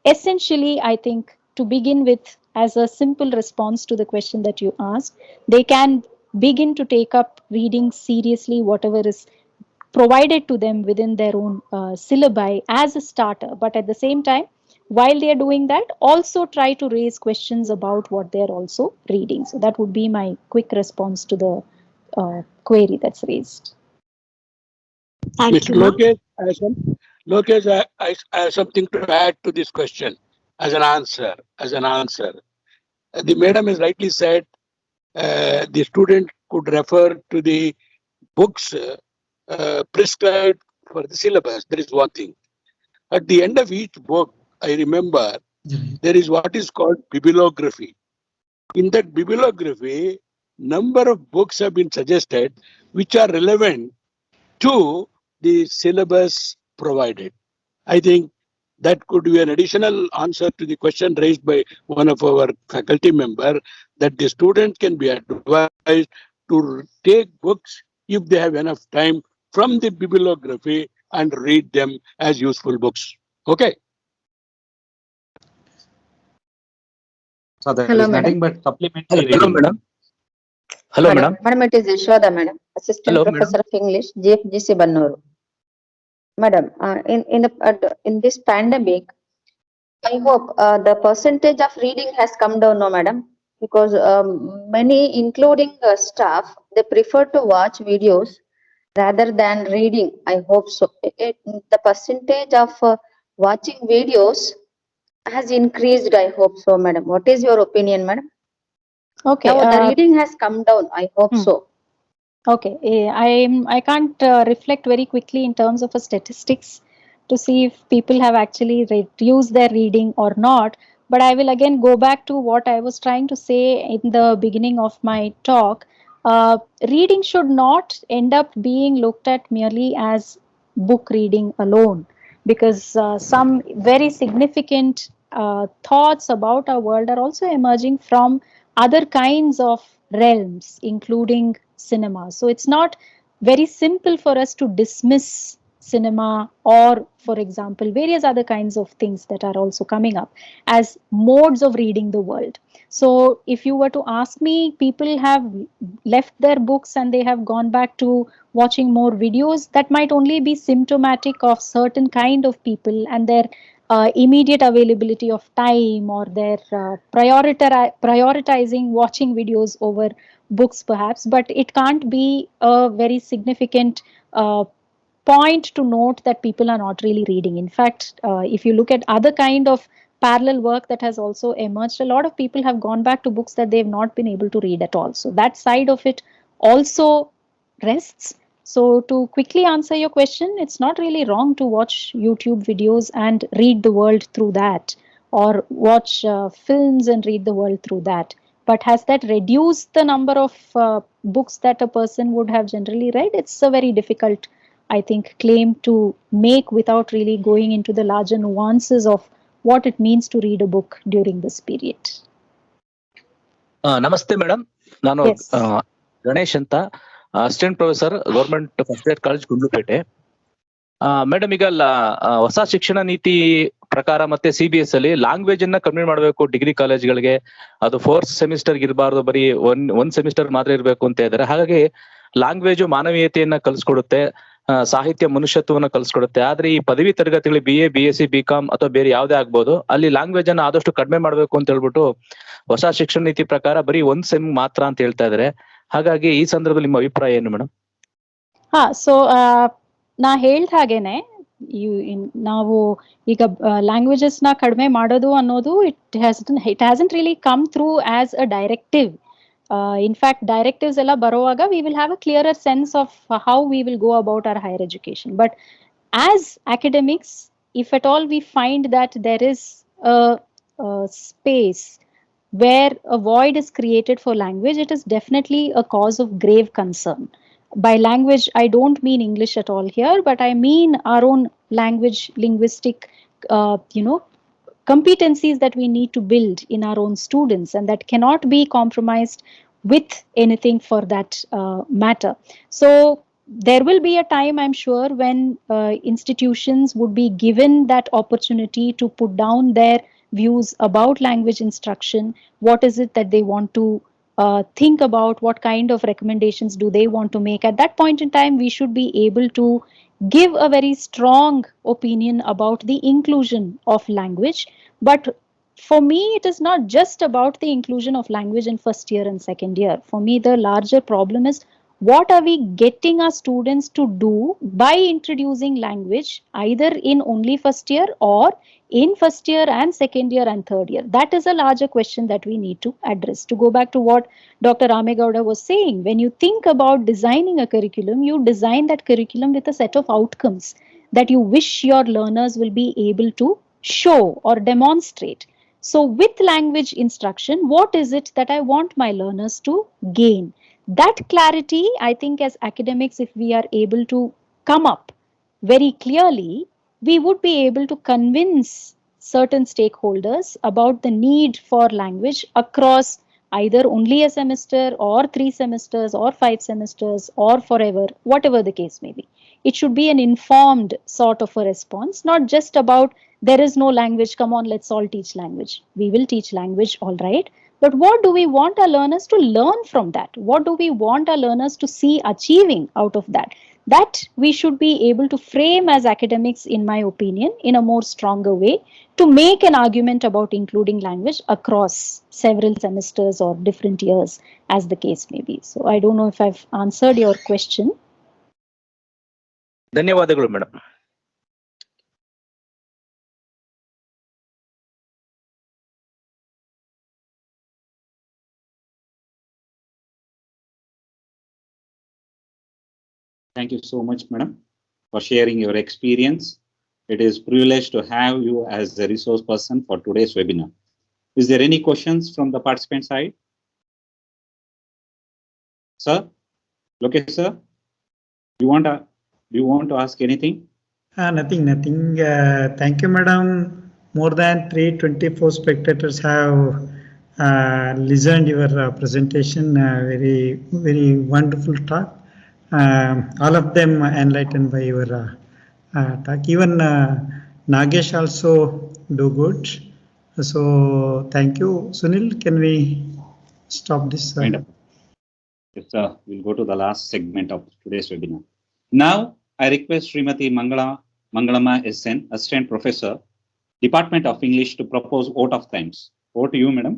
S4: essentially, I think to begin with, as a simple response to the question that you asked, they can begin to take up reading seriously, whatever is provided to them within their own syllabi as a starter. But at the same time, while they are doing that, also try to raise questions about what they are also reading. So that would be my quick response to the query that's raised.
S6: Thank
S5: Mr.
S6: you, ma'am.
S5: Lokesh, I have something to add to this question as an answer. The madam has rightly said the student could refer to the books prescribed for the syllabus. That is one thing. At the end of each book, I remember there is what is called bibliography. In that bibliography, number of books have been suggested which are relevant to the syllabus provided. I think that could be an additional answer to the question raised by one of our faculty member, that the student can be advised to take books if they have enough time from the bibliography and read them as useful books. Okay.
S1: So there
S7: Hello,
S1: is
S7: madam.
S1: nothing but supplementary
S8: Hello,
S1: reading.
S8: madam. Hello, madam.
S7: Madam, it is Yashoda, madam. Assistant
S8: Hello,
S7: Professor of English, GFGC Bannoru. Madam, in this pandemic, I hope the percentage of reading has come down, no, madam, because many, including staff, they prefer to watch videos rather than reading. I hope so. The percentage of watching videos has increased. I hope so, madam. What is your opinion, madam?
S4: Okay.
S7: Now the reading has come down. I hope so.
S4: Okay, I can't reflect very quickly in terms of a statistics to see if people have actually reduced their reading or not. But I will again go back to what I was trying to say in the beginning of my talk. Reading should not end up being looked at merely as book reading alone, because some very significant thoughts about our world are also emerging from other kinds of realms, including cinema. So it's not very simple for us to dismiss cinema or, for example, various other kinds of things that are also coming up as modes of reading the world. So if you were to ask me, people have left their books and they have gone back to watching more videos. That might only be symptomatic of certain kind of people and their immediate availability of time, or their prioritizing watching videos over books perhaps, but it can't be a very significant point to note that people are not really reading. In fact, if you look at other kind of parallel work that has also emerged, a lot of people have gone back to books that they've not been able to read at all. So that side of it also rests. So to quickly answer your question, it's not really wrong to watch YouTube videos and read the world through that, or watch films and read the world through that. But has that reduced the number of books that a person would have generally read? It's a very difficult, I think, claim to make without really going into the larger nuances of what it means to read a book during this period.
S8: ನಮಸ್ತೆ madam, ನಾನು
S4: Yes.
S8: Ganesh ಅಂತ, assistant professor government first grade college Gundlupet. Madam, ಈಗ ಹೊಸ ಶಿಕ್ಷಣ ನೀತಿ ಪ್ರಕಾರ ಮತ್ತೆ CBS ಅಲ್ಲಿ ಲ್ಯಾಂಗ್ವೇಜ್ ಅನ್ನ ಕಮ್ಮಿ ಮಾಡಬೇಕು ಡಿಗ್ರಿ ಕಾಲೇಜ್ಗಳಿಗೆ. ಅದು 4th ಸೆಮಿಸ್ಟರ್ ಇರಬಾರ್ದು, ಬರೀ ಒಂದ್ ಸೆಮಿಸ್ಟರ್ ಮಾತ್ರ ಇರಬೇಕು ಅಂತ ಇದ್ದಾರೆ. ಹಾಗಾಗಿ ಲ್ಯಾಂಗ್ವೇಜ್ ಮಾನವೀಯತೆಯನ್ನ ಕಲಿಸ್ಕೊಡುತ್ತೆ, ಸಾಹಿತ್ಯ ಮನುಷ್ಯತ್ವವನ್ನು ಕಲಿಸ್ಕೊಡುತ್ತೆ. ಆದ್ರೆ ಈ ಪದವಿ ತರಗತಿಗಳು BA, BSc, BCom ಅಥವಾ ಬೇರೆ ಯಾವ್ದೇ ಆಗ್ಬೋದು, ಅಲ್ಲಿ ಲ್ಯಾಂಗ್ವೇಜ್ ಅನ್ನ ಆದಷ್ಟು ಕಡಿಮೆ ಮಾಡ್ಬೇಕು ಅಂತ ಹೇಳ್ಬಿಟ್ಟು ಹೊಸ ಶಿಕ್ಷಣ ನೀತಿ ಪ್ರಕಾರ ಬರೀ ಒಂದ್ ಸೆಮ್ ಮಾತ್ರ ಅಂತ ಹೇಳ್ತಾ ಇದಾರೆ. ಹಾಗಾಗಿ ಈ ಸಂದರ್ಭದಲ್ಲಿ ನಿಮ್ಮ ಅಭಿಪ್ರಾಯ ಏನು ಮೇಡಮ್?
S4: ಸೊ ನಾ ಹೇಳ್ದ ಹಾಗೇನೆ, ನಾವು ಈಗ ಲ್ಯಾಂಗ್ವೇಜಸ್ ನ ಕಡಿಮೆ ಮಾಡೋದು ಅನ್ನೋದು it hasn't really come through as a directive. In fact, directives ella barovaga we will have a clearer sense of how we will go about our higher education. But as academics, if at all we find that there is a space where a void is created for language, it is definitely a cause of grave concern. By language, I don't mean English at all here, but I mean our own language, linguistic, competencies that we need to build in our own students, and that cannot be compromised with anything for that matter. So there will be a time, I'm sure, when institutions would be given that opportunity to put down their views about language instruction. What is it that they want to think about? What kind of recommendations do they want to make? At that point in time, we should be able to give a very strong opinion about the inclusion of language. But for me, it is not just about the inclusion of language in first year and second year. For me, the larger problem is what are we getting our students to do by introducing language either in only first year or in first year and second year and third year. That is a larger question that we need to address. To go back to what Dr. Ramegowda was saying, when you think about designing a curriculum, you design that curriculum with a set of outcomes that you wish your learners will be able to show or demonstrate. So with language instruction, what is it that I want my learners to gain? That clarity, I think as academics, if we are able to come up very clearly, we would be able to convince certain stakeholders about the need for language across either only a semester or 3 semesters or 5 semesters or forever, whatever the case may be. It should be an informed sort of a response, not just about there is no language, come on, let's all teach language. We will teach language, all right. But what do we want our learners to learn from that? What do we want our learners to see achieving out of that? That we should be able to frame as academics, in my opinion, in a more stronger way to make an argument about including language across several semesters or different years, as the case may be. So I don't know if I've answered your question.
S8: ಧನ್ಯವಾದಗಳು madam.
S1: Thank you so much, madam, for sharing your experience. It is privilege to have you as the resource person for today's webinar. Is there any questions from the participant side? Sir, Lokesh sir, do you want to ask anything?
S2: Nothing. Thank you, madam. More than 324 spectators have listened your presentation. Very wonderful talk. All of them enlightened by your talk. Even Nagesh also do good. So thank you. Sunil, can we stop this?
S1: Yes, sir. We'll go to the last segment of today's webinar. Now, I request Srimati Mangalama SN, Assistant Professor, Department of English, to propose vote of thanks. Over to you, madam.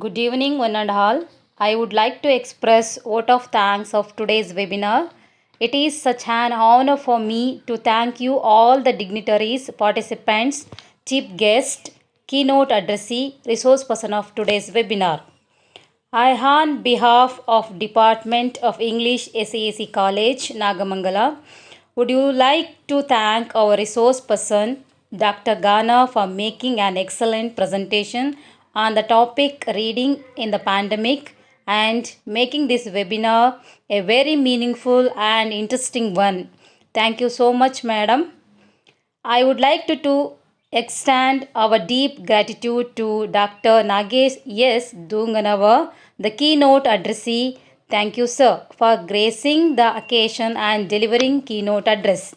S9: Good evening, one and all. I would like to express vote of thanks of today's webinar. It is such an honor for me to thank you all the dignitaries, participants, chief guest, keynote addressee, resource person of today's webinar. I, on behalf of Department of English, SAAC College, Nagamangala, would you like to thank our resource person, Dr. Ghana, for making an excellent presentation on the topic reading in the pandemic and making this webinar a very meaningful and interesting one. Thank you so much, madam. I would like to extend our deep gratitude to Dr. Nagesh S. Dunganava, the keynote addressee. Thank you, sir, for gracing the occasion and delivering keynote address.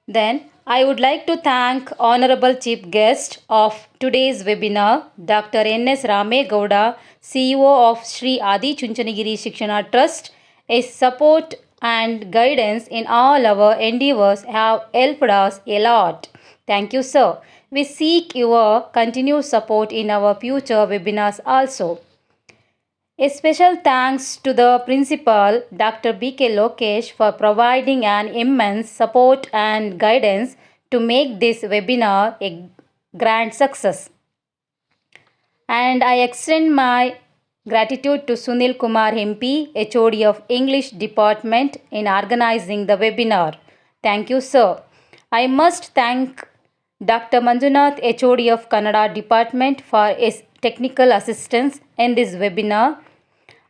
S9: Then, I would like to thank Honorable Chief Guest of today's webinar, Dr. N.S. Ramegowda, CEO of Sri Adi Chunchanagiri Shikshana Trust. His support and guidance in all our endeavors have helped us a lot. Thank you, sir. We seek your continued support in our future webinars also. A special thanks to the principal, Dr. B.K. Lokesh, for providing an immense support and guidance to make this webinar a grand success. And I extend my gratitude to Sunil Kumar MP, HOD of English Department, in organizing the webinar. Thank you, sir. I must thank Dr. Manjunath, HOD of Kannada Department, for his technical assistance in this webinar.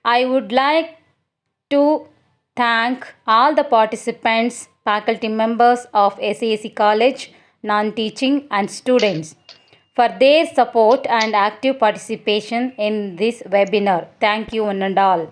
S9: I would like to thank all the participants, faculty members of SAAC College, non-teaching and students for their support and active participation in this webinar. Thank you, one and all.